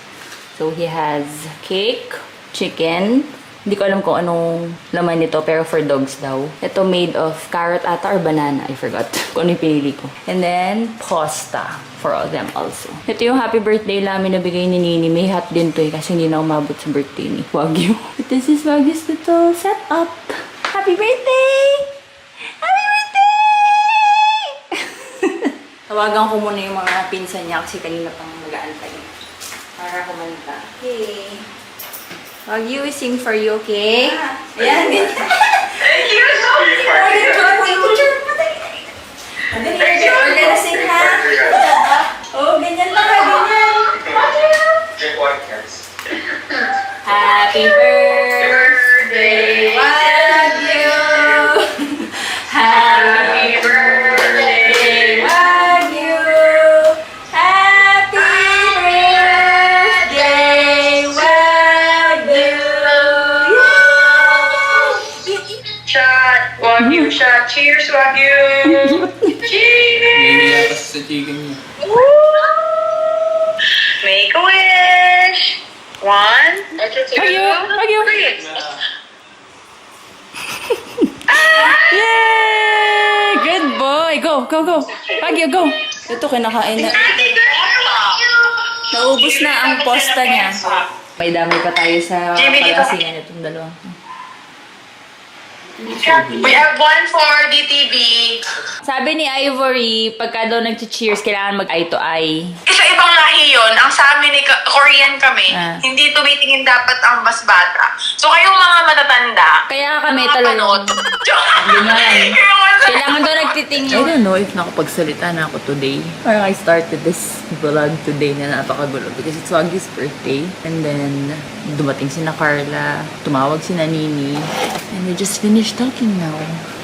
So, he has cake, chicken. Hindi ko alam kung anong laman nito, pero for dogs daw. Ito made of carrot ata or banana. I forgot kung ano yung pinili ko. And then, pasta for all them also. Ito yung happy birthday namin na bigay ni Nini. May hat din to eh, kasi hindi na umabot sa birthday ni Wagyu. But this is Wagyu's little setup. Happy birthday! Happy birthday! Tawagan ko muna yung mga pinsan niya kasi kanina pang mag-aantay. Para kumanta. Okay. Wagyu, we sing for you, okay? Ayan, ganyan. Thank you so much. We're gonna sing, ha? Oh, ganyan lang, ganyan. Happy birthday, Wagyu. Happy birthday, Wagyu. Happy birthday, Wagyu. Shot, Wagyu shot. Cheers, Wagyu. Cheers. Nahihiya kasi sa chicken niya. Make a wish. 1, 2, Wagyu. 3. Yay! Good boy. Go, go, go. Wagyu, go. Ito, kinakain na. Naubos na ang posta niya. May dami pa tayo sa Jimmy, dito. palasingan itong dalawa. We have 1 for DTV. Sabi ni Ivory, pagka daw nag-cheers, kailangan mag-eye to eye. Sa ibang lahi yun, ang sa amin, Korean kami, Ah. hindi tumitingin dapat ang mas bata. So kayong mga matatanda, Kaya kami nakapanood. talagang... Ganyan. Kayong mga- Kailangan daw nagtitingin. I don't know if nakapagsalita na ako today. Or I started this vlog today na napakagulo because it's Wagyu's birthday. And then, dumating si na Carla, tumawag si na Nini, and we just finished talking now.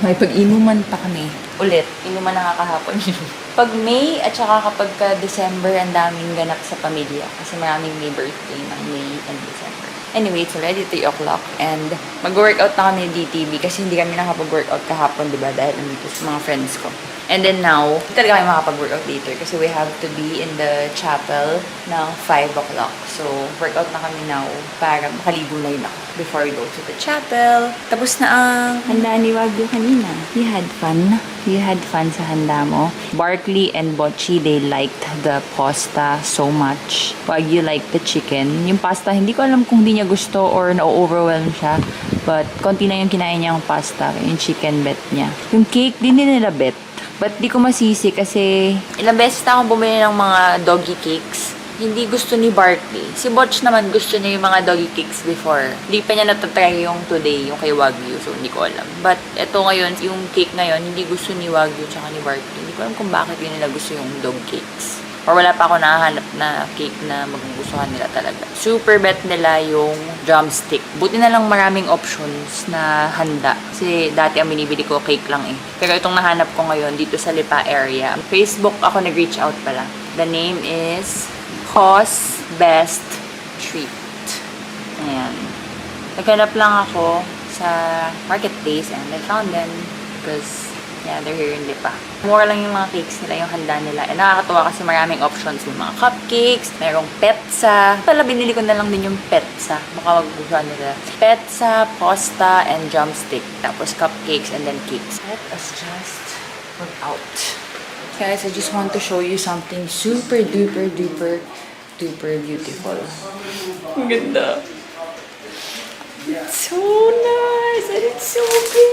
May pag-inuman pa kami. Ulit, inuman na nga kahapon yun. Pag May at saka kapag December, ang daming ganap sa pamilya. Kasi maraming may birthday ng May and December. Anyway, it's already 3 o'clock and mag-workout na kami ni DTV kasi hindi kami nakapag-workout kahapon, diba? Dahil nandito sa mga friends ko. And then now, hindi talaga kami makapag-workout later kasi we have to be in the chapel ng 5 o'clock. So, workout na kami now para makaligo na yun ako before we go to the chapel. Tapos na ang handa ni Wagyu kanina. You had fun. You had fun sa handa mo. Barkley and Bocchi, they liked the pasta so much. Wagyu liked the chicken. Yung pasta, hindi ko alam kung hindi niya gusto or na-overwhelm siya. But, konti na yung kinain niyang pasta. Yung chicken bet niya. Yung cake, din nila bet. But di ko masisi kasi ilang beses na akong bumili ng mga doggy cakes. Hindi gusto ni Barkley. Si Botch naman gusto niya yung mga doggy cakes before. Hindi pa niya natatry yung today, yung kay Wagyu. So, hindi ko alam. But, eto ngayon, yung cake ngayon, hindi gusto ni Wagyu tsaka ni Barkley. Hindi ko alam kung bakit yun nila gusto yung dog cakes. Or wala pa ako nahanap na cake na magugustuhan nila talaga. Super bet nila yung drumstick. Buti na lang maraming options na handa. Kasi dati ang binibili ko cake lang eh. Pero itong nahanap ko ngayon dito sa Lipa area. Facebook ako nag-reach out pala. The name is Cos Best Treat. Ayan. Naghanap lang ako sa marketplace and I found them because yeah, they're here in Lipa. Mura lang yung mga cakes nila, yung handa nila. And nakakatuwa kasi maraming options. May mga cupcakes, mayroong petsa. Pala binili ko na lang din yung petsa. Baka magugustuhan nila. Petsa, pasta, and drumstick. Tapos cupcakes and then cakes. Let us just work out. Guys, I just want to show you something super duper duper duper beautiful. Ang ganda. It's so nice and it's so big.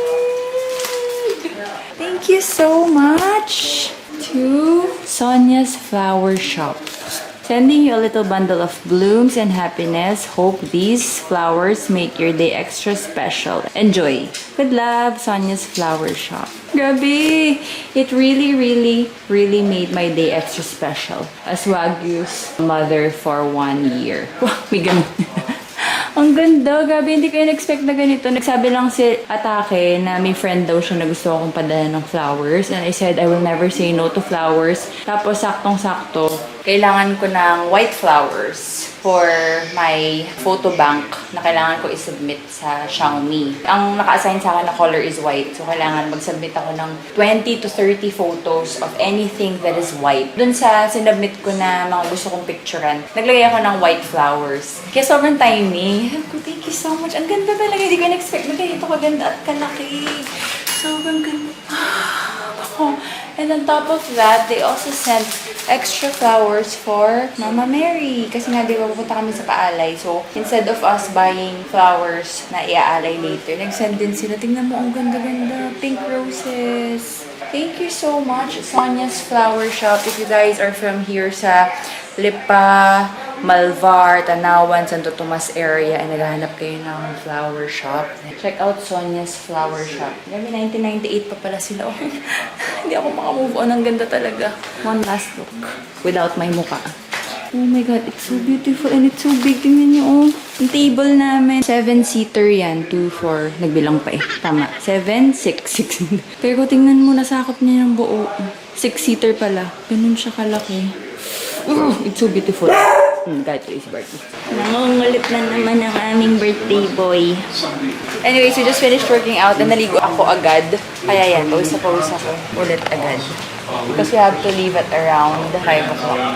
Thank you so much to Sonia's Flower Shop. Sending you a little bundle of blooms and happiness. Hope these flowers make your day extra special. Enjoy. Good love, Sonia's Flower Shop. Grabe! It really, really, really made my day extra special. As Wagyu's mother for 1 year. Wow, may ganun. Ang ganda, gabi, hindi ko in-expect na ganito. Nagsabi lang si Atake na may friend daw siya na gusto akong padala ng flowers. And I said, I will never say no to flowers. Tapos, saktong-sakto, kailangan ko ng white flowers for my photo bank na kailangan ko isubmit sa Xiaomi. Ang naka-assign sa akin na color is white. So, kailangan mag-submit ako ng 20 to 30 photos of anything that is white. Dun sa sinubmit ko na mga gusto kong picturean, naglagay ako ng white flowers. Kaya sobrang tiny. Thank you so much. Ang ganda talaga. Hindi ko in-expect na ganito kaganda at kalaki. Sobrang ganda. Ako. And on top of that, they also sent extra flowers for Mama Mary. Kasi nga, di ba, pupunta kami sa paalay. So, instead of us buying flowers na iaalay later, nag-send din sila. Tingnan mo, ang ganda-ganda. Pink roses. Thank you so much, Sonia's Flower Shop. If you guys are from here sa Lipa, Malvar, Tanawan, Santo Tomas area and naghahanap kayo ng flower shop, check out Sonia's Flower Shop. Grabe, 1998 pa pala sila. Hindi ako makamove on. Ang ganda talaga. One last look without my mukha. Oh my God, it's so beautiful and it's so big. Tingnan niyo, oh. Yung table namin, 7-seater yan. 2, 4, nagbilang pa eh. Tama. 7, 6. Pero tingnan mo, nasakop niya yung buo. 6-seater pala. Ganun siya kalaki. It's so beautiful. Kahit today's birthday. Nangungulit na naman ang aming birthday boy. Anyways, we just finished working out and naligo ako agad. Kaya yan, pawis ako ulit agad. Because we have to leave at around 5 o'clock.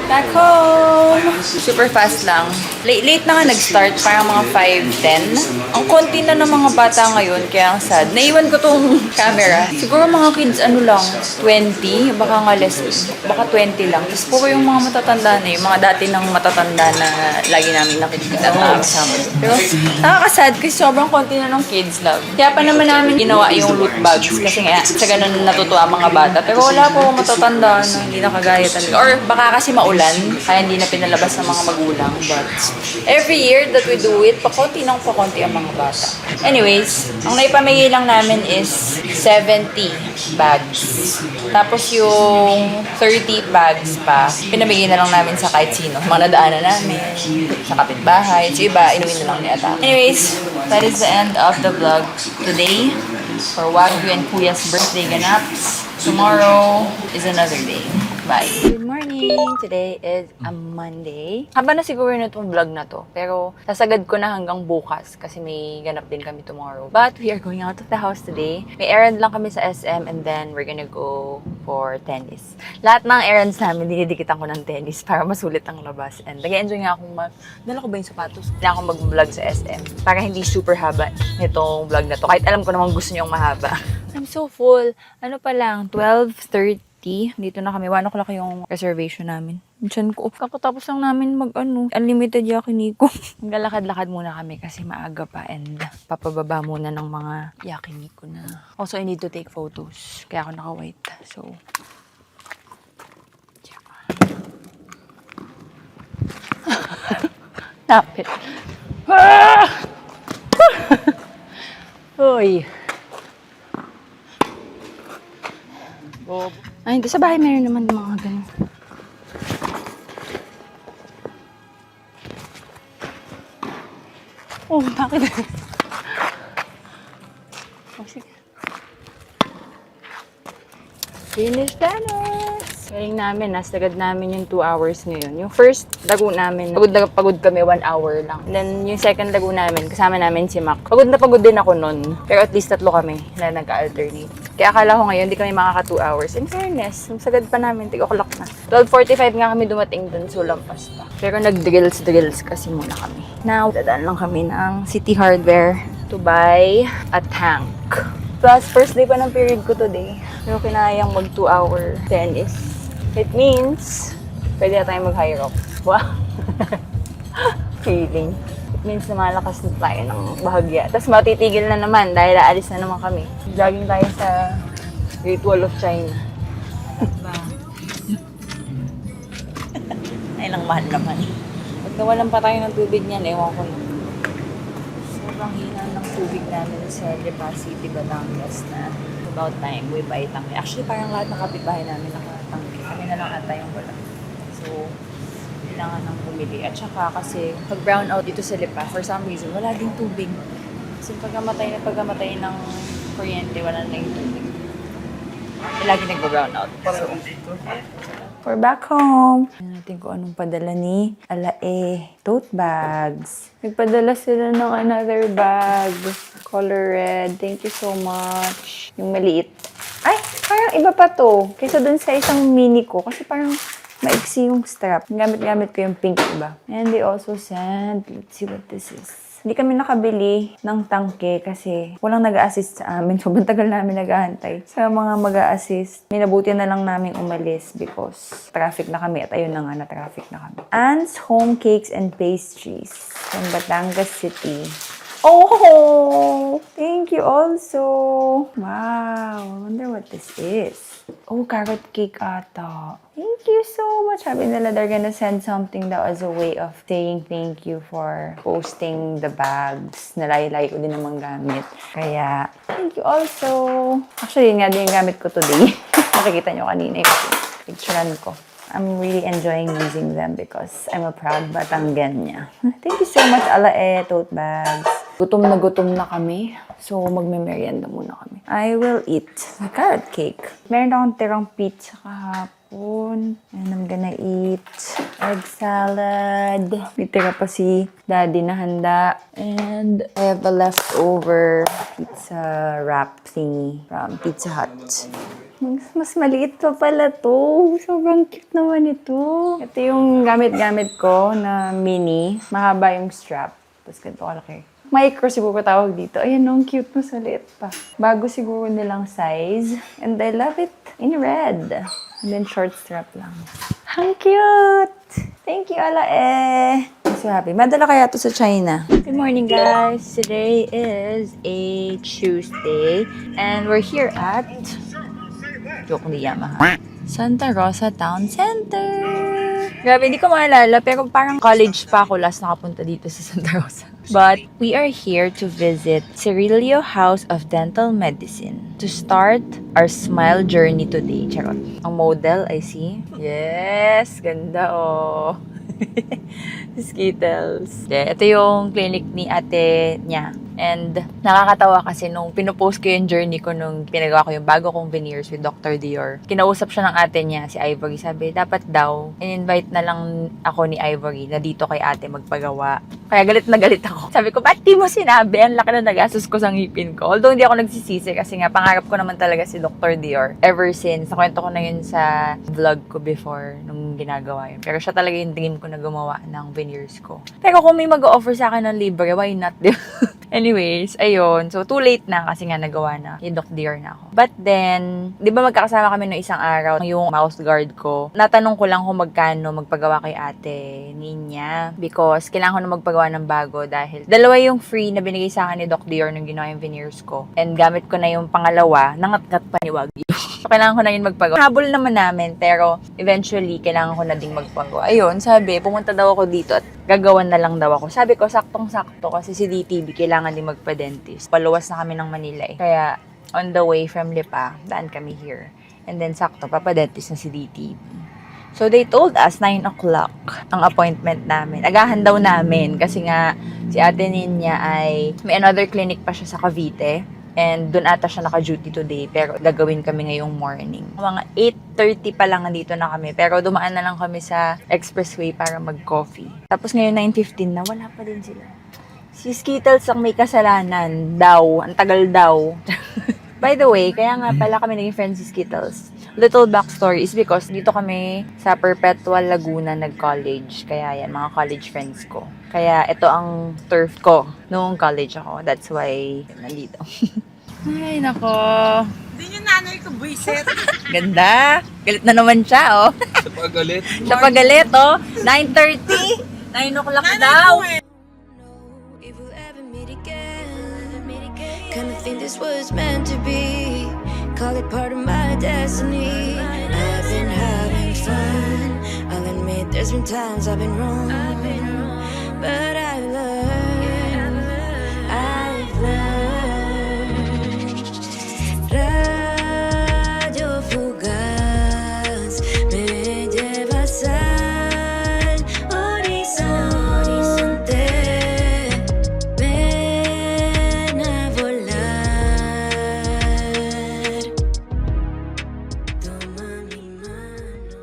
Back home! Super fast lang. Late na nga nag-start, parang mga 5:10. Ang konti na ng mga bata ngayon, kaya ang sad. Naiwan ko tong camera. Siguro mga kids, ano lang, 20, baka nga less, baka 20 lang. Tapos puro yung mga matatanda na, yung mga dati ng matatanda na lagi namin nakikita na kasama. Pero nakakasad kasi sobrang konti na ng kids love. Kaya pa naman namin ginawa yung loot bags kasi nga sa ganun natutuwa ang mga bata. Pero wala po matatanda na hindi nakagaya talaga. Or baka kasi maulan, kaya hindi na pinalabas ng mga magulang. But every year that we do it, pakonti ng pakonti ang mga bata. Anyways, ang naipamigay lang namin is 70 bags. Tapos yung 30 bags pa, pinamigay na lang namin sa kahit sino. Mga nadaanan namin, sa kapitbahay. So iba, inuwi na lang ni Ata. Anyways, that is the end of the vlog today for Wagyu and Kuya's birthday ganaps. Tomorrow is another day. Bye. Good morning! morning! Today is a Monday. Haba na siguro na itong vlog na to. Pero sasagad ko na hanggang bukas kasi may ganap din kami tomorrow. But we are going out of the house today. May errand lang kami sa SM and then we're gonna go for tennis. Lahat ng errands namin, dinidikitan ko ng tennis para masulit ang labas. And nag-enjoy nga akong dala ko ba yung sapatos? Kailangan akong mag-vlog sa SM para hindi super haba nitong vlog na to. Kahit alam ko namang gusto niyong mahaba. I'm so full. Ano pa lang, 12:30. Dito na kami. 1 o'clock yung reservation namin. Diyan ko. Kakatapos lang namin unlimited yakiniku. Maglalakad-lakad muna kami kasi maaga pa and papababa muna ng mga yakiniku na. Also, I need to take photos. Kaya ako naka-white. So, napit. Uy. Bob. Ay, hindi sa bahay meron naman mga ganun. Oh, bakit? Oh, sige. Finish tennis! Galing namin, nasagad namin yung 2 hours ngayon. Yung first lago namin, pagod kami 1 hour lang. And then yung second lago namin, kasama namin si Mac. Pagod na pagod din ako nun. Pero at least 3 kami na nagka-alternate. Kaya akala ko ngayon, di kami makaka 2 hours. In fairness, yung sagad pa namin, tig-o'clock na. 12:45 nga kami dumating dun, so lampas pa. Pero nag-drills kasi muna kami. Now, dadaan lang kami ng City Hardware to buy a tank. Plus, first day pa ng period ko today. Pero kinayang mag 2-hour tennis. It means, pwede na tayong mag-high rock. Wow! Feeling. It means na malakas na tayo ng bahagya. Tapos matitigil na naman dahil aalis na naman kami. Jogging tayo sa Great Wall of China. Diba? Ay lang mahal naman. Pag nawalan pa tayo ng tubig niyan, ewan ko na. Sobrang hina ng tubig namin sa Lipa City, Batangas na about time we buy tangke. Actually, parang lahat ng kapitbahay namin nakatangke. Kami na lang ata yung wala. So, kailangan nang bumili. At saka kasi pag brown out dito sa Lipa, for some reason, wala ding tubig. Kasi pagkamatay ng kuryente, wala na yung tubig. Lagi nagba-brown out. So, we're back home. Tignan natin kung anong padala ni Alae. Tote bags. Nagpadala sila ng another bag. Color red. Thank you so much. Yung maliit. Ay, parang iba pa to. Kaysa dun sa isang mini ko. Kasi parang maiksi yung strap. Gamit-gamit ko yung pink iba. And they also sent, let's see what this is. Hindi kami nakabili ng tangke kasi walang nag-a-assist sa amin. Sobrang tagal namin nag-aantay sa mga mag-a-assist. Minabuti na lang namin umalis because traffic na kami at ayun na nga, na-traffic na kami. Anne's Home Cakes and Pastries from Batangas City. Oh! Thank you also! Wow! I wonder what this is. Oh, carrot cake ata. Thank you so much. Sabi nila they're gonna send something daw as a way of saying thank you for posting the bags. Nalay-lay ko din namang gamit. Kaya, thank you also. Actually, yun nga din yung gamit ko today. Nakikita nyo kanina yung picturean ko. I'm really enjoying using them because I'm a proud Batanggenya. Thank you so much, Alae Tote Bags. Gutom na kami. So, magme-merienda muna kami. I will eat the carrot cake. Meron akong tirang pizza kahapon. And I'm gonna eat egg salad. May tira pa si Daddy na handa. And I have a leftover pizza wrap thingy from Pizza Hut. Mas maliit pa pala to. Sobrang cute naman ito. Ito yung gamit-gamit ko na mini. Mahaba yung strap. Tapos ganito kalaki. Micro siguro tawag dito. Ayan, ang cute mo sa liit pa. Bago siguro nilang size. And I love it in red. And then short strap lang. Ang cute! Thank you, Alae! I'm so happy. Madala kaya to sa China. Good morning, guys. Today is a Tuesday. And we're here at joke ni Yamaha. Santa Rosa Town Center. Grabe, hindi ko maalala, pero parang college pa ako last nakapunta dito sa Santa Rosa. But we are here to visit Cirilio House of Dental Medicine to start our smile journey today. Charot. Ang model, I see. Yes, ganda oh. Skittles. Ito yung clinic ni ate niya. And nakakatawa kasi nung pinupost ko yung journey ko nung pinagawa ko yung bago kong veneers with Dr. Dior. Kinausap siya ng ate niya, si Ivory. Sabi, dapat daw, in-invite na lang ako ni Ivory na dito kay ate magpagawa. Kaya galit na galit ako. Sabi ko, ba't di mo sinabi? Ang laki na nagastos ko sa ngipin ko. Although hindi ako nagsisisi kasi nga pangarap ko naman talaga si Dr. Dior. Ever since, nakwento ko na yun sa vlog ko before nung ginagawa yun. Pero siya talaga yung dream ko na gumawa ng veneers ko. Pero kung may mag-offer sa akin ng libre, why not? Anyways, ayun. So, too late na kasi nga nagawa na. Yung Doc Dear na ako. But then, di ba magkakasama kami no isang araw, yung mouse guard ko. Natanong ko lang kung magkano magpagawa kay ate Ninya. Because kailangan ko na magpagawa ng bago dahil dalawa yung free na binigay sa akin ni Doc Dear nung ginawa yung veneers ko. And gamit ko na yung pangalawa, nangat-ngat pa ni Wagyu. So, kailangan ko na yun magpagawa. Habol naman namin, pero eventually, kailangan ko na ding magpagawa. Ayun, sabi, pumunta daw ako dito at gagawan na lang daw ako. Sabi ko, saktong-sakto kasi si DTV kailangan din magpa-dentist. Paluwas na kami ng Manila eh. Kaya, on the way from Lipa, daan kami here. And then, sakto, papadentist na si DTV. So, they told us 9 o'clock ang appointment namin. Agahan daw namin kasi nga si ate Ninya ay may another clinic pa siya sa Cavite. And doon ata siya naka-duty today, pero gagawin kami ngayong morning. Mga 8:30 pa lang nandito na kami, pero dumaan na lang kami sa expressway para mag-coffee. Tapos ngayon 9:15 na, wala pa din sila. Si Skittles ang may kasalanan daw, ang tagal daw. By the way, kaya nga pala kami naging friends si Skittles. Little backstory is because dito kami sa Perpetual Laguna nag-college. Kaya yan, mga college friends ko. Kaya ito ang turf ko noong college ako. That's why nandito. Ay, nako. Hindi yung nanay ko, buisit. Ganda. Galit na naman siya, oh. Sa pagalit. Siya pa galit, oh. 9:30. 9 o'clock daw. If we'll ever meet again, kinda think this was meant to be. Call it part of my destiny. I've been having fun. I'll admit there's been times I've been wrong, but I've learned. Radio fugaz me llevas al horizonte. Ven a volar. Toma mi mano.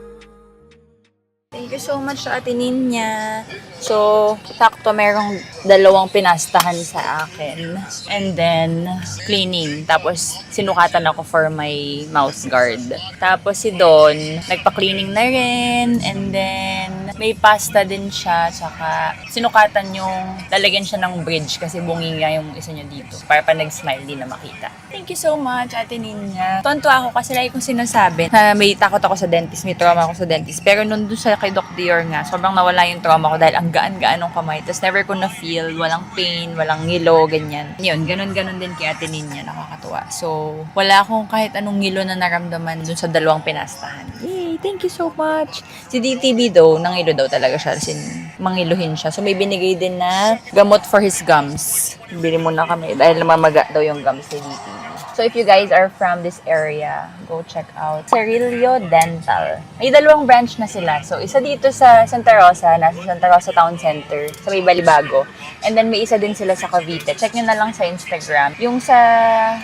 Thank you so much sa ate Ninya. So, sakto merong 2 pinastahan sa akin. And then, cleaning. Tapos, sinukatan ako for my mouse guard. Tapos si Don, nagpa-cleaning na rin. And then, may pasta din siya. Tsaka, sinukatan yung, lalagyan siya ng bridge kasi bungi nga yung isa niya dito. Para pa nag-smile din na makita. Thank you so much, ate Ninya. Tonto ako kasi lagi kong sinasabi na may takot ako sa dentist, may trauma ako sa dentist. Pero nung doon sa kay Doc Dior nga, sobrang nawala yung trauma ko dahil ang gaan-gaan ng kamay. Tapos never ko na-feel, walang pain, walang ngilo, ganyan. Yun, ganun-ganun din kay ate Ninya, nakakatuwa. So, wala akong kahit anong ngilo na naramdaman dun sa 2 pinastahan. Yay! Thank you so much! Si DTV daw, nangilo daw talaga siya. Mangiluhin siya. So, may binigay din na gamot for his gums. Bili muna kami dahil namamaga daw yung gums ni DTV. So, if you guys are from this area, go check out Cerilio Dental. May 2 branch na sila. So, isa dito sa Santa Rosa, nasa Santa Rosa Town Center, sa may Balibago. And then, may isa din sila sa Cavite. Check nyo na lang sa Instagram. Yung sa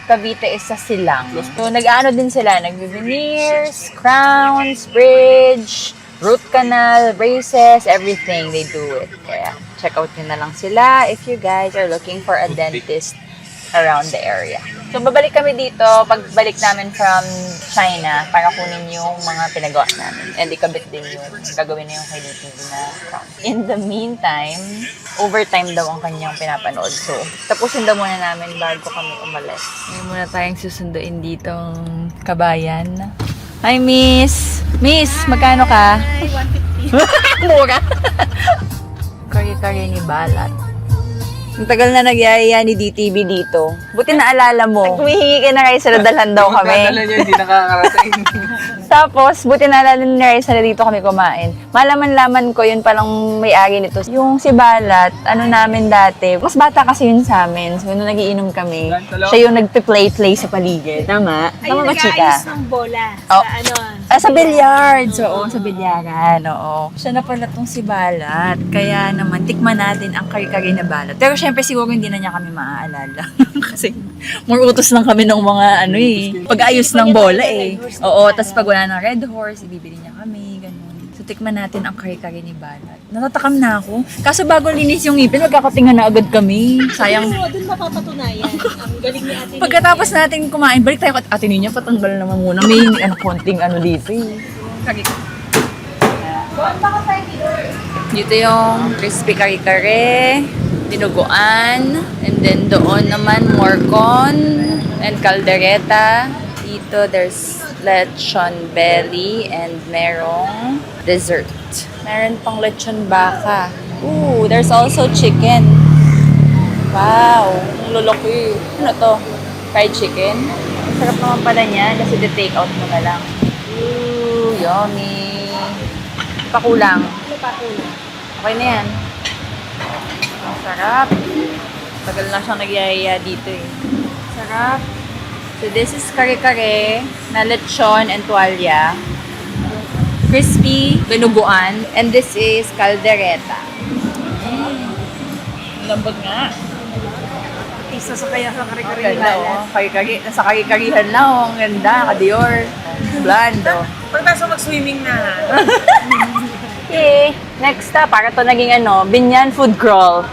Cavite is sa Silang. So, nag-ano din sila, nag-veneers, crowns, bridge, root canal, braces, everything, they do it. Kaya, check out nyo na lang sila if you guys are looking for a dentist around the area. So, babalik kami dito pagbalik namin from China para kunin yung mga pinagawa namin. And ikabit din yung gagawin na yung kay DTV na crown. In the meantime, overtime daw ang kanyang pinapanood. So, tapusin daw muna namin bago kami umalis. May muna tayong susunduin ditong kabayan. Hi, Miss! Miss, magkano ka? Ay, 150. Mura! Kari-kari ni Balat. Ang tagal na nagyayaya ni DTV dito. Buti naalala mo. Humihingi ka na kayo sa dalhan daw kami. Magdadala niya, hindi nakakarating. Tapos, buti naalala ni Raisa na dito kami kumain. Malaman-laman ko, yun palang may-ari nito. Yung si Balat, ano namin dati, mas bata kasi yun sa amin. So, nung nagiinom kami, siya yung nagpe-play-play sa paligid. Tama? Tama ba, chika? Ayun, nag-aayos ng bola. Oh. Sa ano? Sa billiards. Oo, sa bilyaran. Oo. Siya na pala tong si Balat. Kaya naman, tikman natin ang kari-kari na Balat. Pero syempre siguro hindi na niya kami maaalala. Kasi more utos lang kami ng mga pag-ayos ng bola eh. Oo, tapos pag wala ng Red Horse, ibibili niya kami, ganun. So tikman natin ang kare-kare ni Banat. Natatakam na ako. Kaso bago linis yung ngipin, magkakatingan na agad kami. Sayang. Oo, dun mapapatunayan. Ang galing ni Ate Pagkatapos natin kumain, balik tayo at Ate Nina, patanggal naman muna. May konting dito eh. Dito yung crispy kare-kare, dinuguan, and then doon naman more corn and caldereta. Dito there's lechon belly and merong dessert. Meron pang lechon baka. Ooh, there's also chicken. Wow, ang lulaki. Ano to? Fried chicken? Sarap naman pala niya kasi the-take out mo na lang. Ooh, yummy. Pakulang. Okay na yan. Ang sarap. Tagal na siyang nagyayaya dito eh. Sarap. So this is kare-kare na lechon and tuwalya. Crispy, binubuan. And this is caldereta. Lambot nga. Isa sa kaya sa kare-kare ni Ganda Banat. oh. Kari-kari. Nasa kari-karihan na oh. Ang ganda. Ka-Dior. Blando. Pagkasa mag-swimming na ha. Okay, next stop, para to naging Binyan Food Crawl.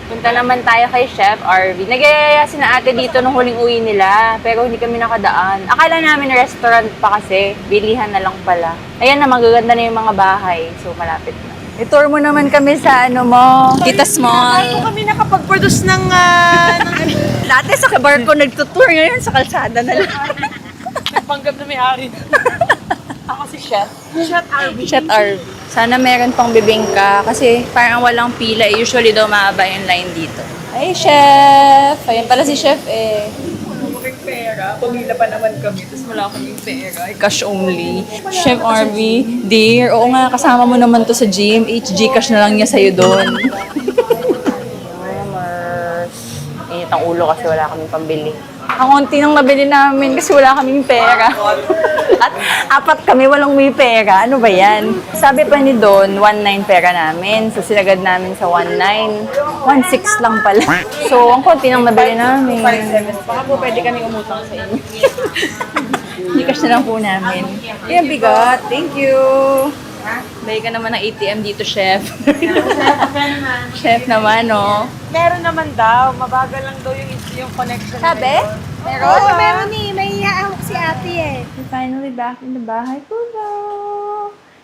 Punta naman tayo kay Chef RV. Nagyayaya si na ate dito nung huling uwi nila, pero hindi kami nakadaan. Akala namin restaurant pa kasi, bilihan na lang pala. Ayan na, magaganda na yung mga bahay, so malapit na. I-tour mo naman kami sa mo, Kitas Mall. Ako kami nakapag-produce ng Dati sa kabar ko nagtutour, ngayon sa kalsada na lang. nagpanggap na may-ari. Ako si Chef. Chef RV. Chef RV. Sana meron pang bibingka kasi parang walang pila. Usually daw mahaba yung line dito. Ay, Chef! Ayun pala si Chef eh. Wala kaming pera. Pumila pa naman kami. Tapos wala kaming pera. Cash only. Chef RV, dear, oo nga, kasama mo naman to sa gym. HG cash na lang niya sa'yo doon. Init ang ulo kasi wala kaming pambili. Ang konti nang nabili namin kasi wala kaming pera. At apat kami walang may pera. Ano ba yan? Sabi pa ni Don, 1.9 pera namin. So sinagad namin sa 1.9. 1.6 lang pala. So ang konti nang nabili namin. Baka po pwede kami umutang sa inyo. Gcash na lang po namin. Ayan, bigat. Thank you. Dahil ka naman ng ATM dito, Chef. Chef naman, no? Meron naman daw. Mabagal lang daw yung connection. Sabi? Meron? Oo, meron eh. May iaawak si ate eh. We're finally back in the bahay ko,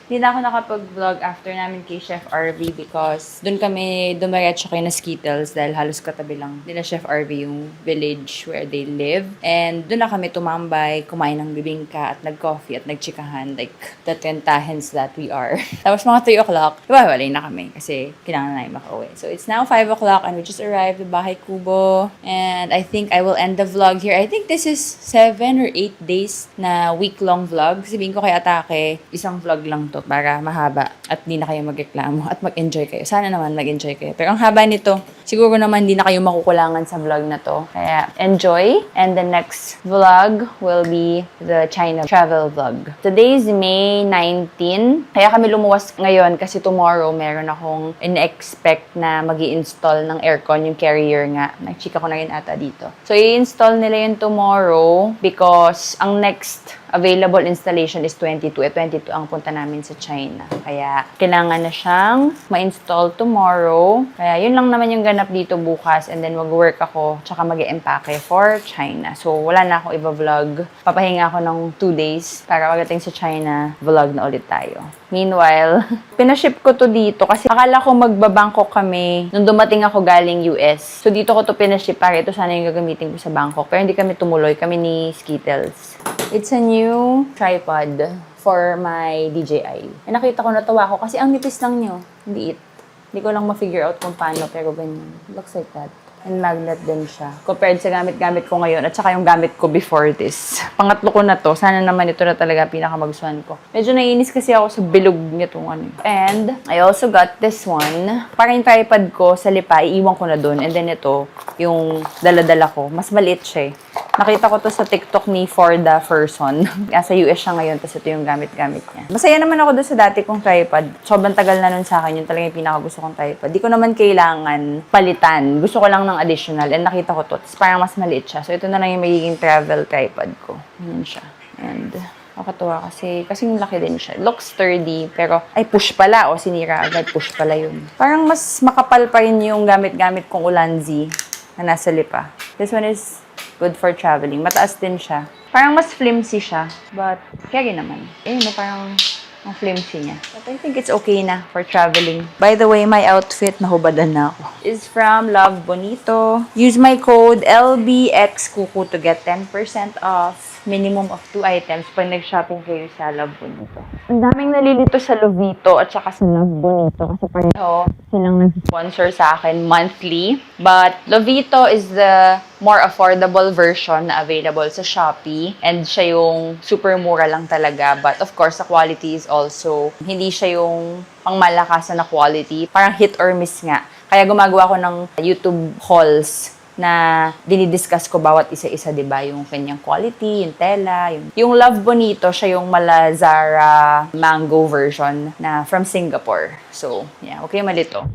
Hindi na ako nakapag-vlog after namin kay Chef RV because doon kami dumiretso kayo na Skittles dahil halos katabi lang nila Chef RV yung village where they live. And doon na kami tumambay, kumain ng bibingka at nag-coffee at nagchikahan like the tentahens that we are. Tapos mga 3 o'clock, walay na kami kasi kailangan na namin makauwi. So it's now 5 o'clock and we just arrived at Bahay Kubo. And I think I will end the vlog here. I think this is 7 or 8 days na week-long vlog. Sabihin ko kay Atake, isang vlog lang to para mahaba at hindi na kayo magreklamo at mag-enjoy kayo. Sana naman mag-enjoy kayo. Pero ang haba nito, siguro naman hindi na kayo makukulangan sa vlog na to. Kaya enjoy. And the next vlog will be the China travel vlog. Today is May 19. Kaya kami lumuwas ngayon kasi tomorrow meron akong in-expect na mag-i-install ng aircon, yung carrier nga. Nag-chika ko na rin ata dito. So, i-install nila yun tomorrow because ang next available installation is 22. 22 ang punta namin sa China. Kaya, kailangan na siyang ma-install tomorrow. Kaya, yun lang naman yung ganap dito bukas. And then, mag-work ako, tsaka mag-e-empake for China. So, wala na ako iba-vlog. Papahinga ako ng 2 days para pagdating sa China, vlog na ulit tayo. Meanwhile, pinaship ko to dito kasi akala ko magbabangkok kami nung dumating ako galing US. So, dito ko to pinaship para ito sana yung gagamitin ko sa Bangkok. Pero hindi kami tumuloy. Kami ni Skittles. It's a new tripod for my DJI. Eh, nakita ko, natawa ko kasi ang nipis lang nyo. Liit. Hindi ko lang ma-figure out kung paano, pero ganyan. Looks like that. And magnet din siya. Compared sa gamit-gamit ko ngayon at saka yung gamit ko before this. Pangatlo ko na to. Sana naman ito na talaga pinakamagustuhan ko. Medyo naiinis kasi ako sa bilog nitong ano. And I also got this one. Parang yung tripod ko sa lipa, iiwan ko na dun. And then ito, yung dala-dala ko. Mas maliit siya eh. Nakita ko to sa TikTok ni Forda Ferson. Nasa US siya ngayon, tapos ito yung gamit-gamit niya. Masaya naman ako doon sa dati kong tripod. Sobrang tagal na nun sa akin, yung talaga yung pinakagusto kong tripod. Di ko naman kailangan palitan. Gusto ko lang ng additional. And nakita ko to, tapos parang mas maliit siya. So ito na lang yung magiging travel tripod ko. Yun siya. And nakakatuwa kasi yung laki din siya. Looks sturdy, pero ay push pala. O sinira agad, push pala yun. Parang mas makapal pa rin yung gamit-gamit kong Ulanzi na nasa lipa. This one is good for traveling. Mataas din siya. Parang mas flimsy siya, but carry naman. Eh, no, parang ang flimsy niya. But I think it's okay na for traveling. By the way, my outfit, nahubadan na ako, is from Love Bonito. Use my code LBXKUKU to get 10% off. Minimum of 2 items pag nag-shopping kayo sa Love Bonito. Ang daming nalilito sa Lovito at saka sa Love Bonito kasi pareho silang nag-sponsor sa akin monthly. But Lovito is the more affordable version na available sa Shopee. And siya yung super mura lang talaga. But of course, the quality is also, hindi siya yung pangmalakasan na quality. Parang hit or miss nga. Kaya gumagawa ko ng YouTube hauls na dinidiscuss ko bawat isa-isa, diba? Yung kanyang quality, yung tela, yung Love Bonito, siya yung Malazara mango version na from Singapore. So, yeah, okay malito.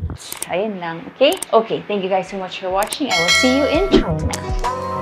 Ayun lang, okay? Okay, thank you guys so much for watching. I will see you in China.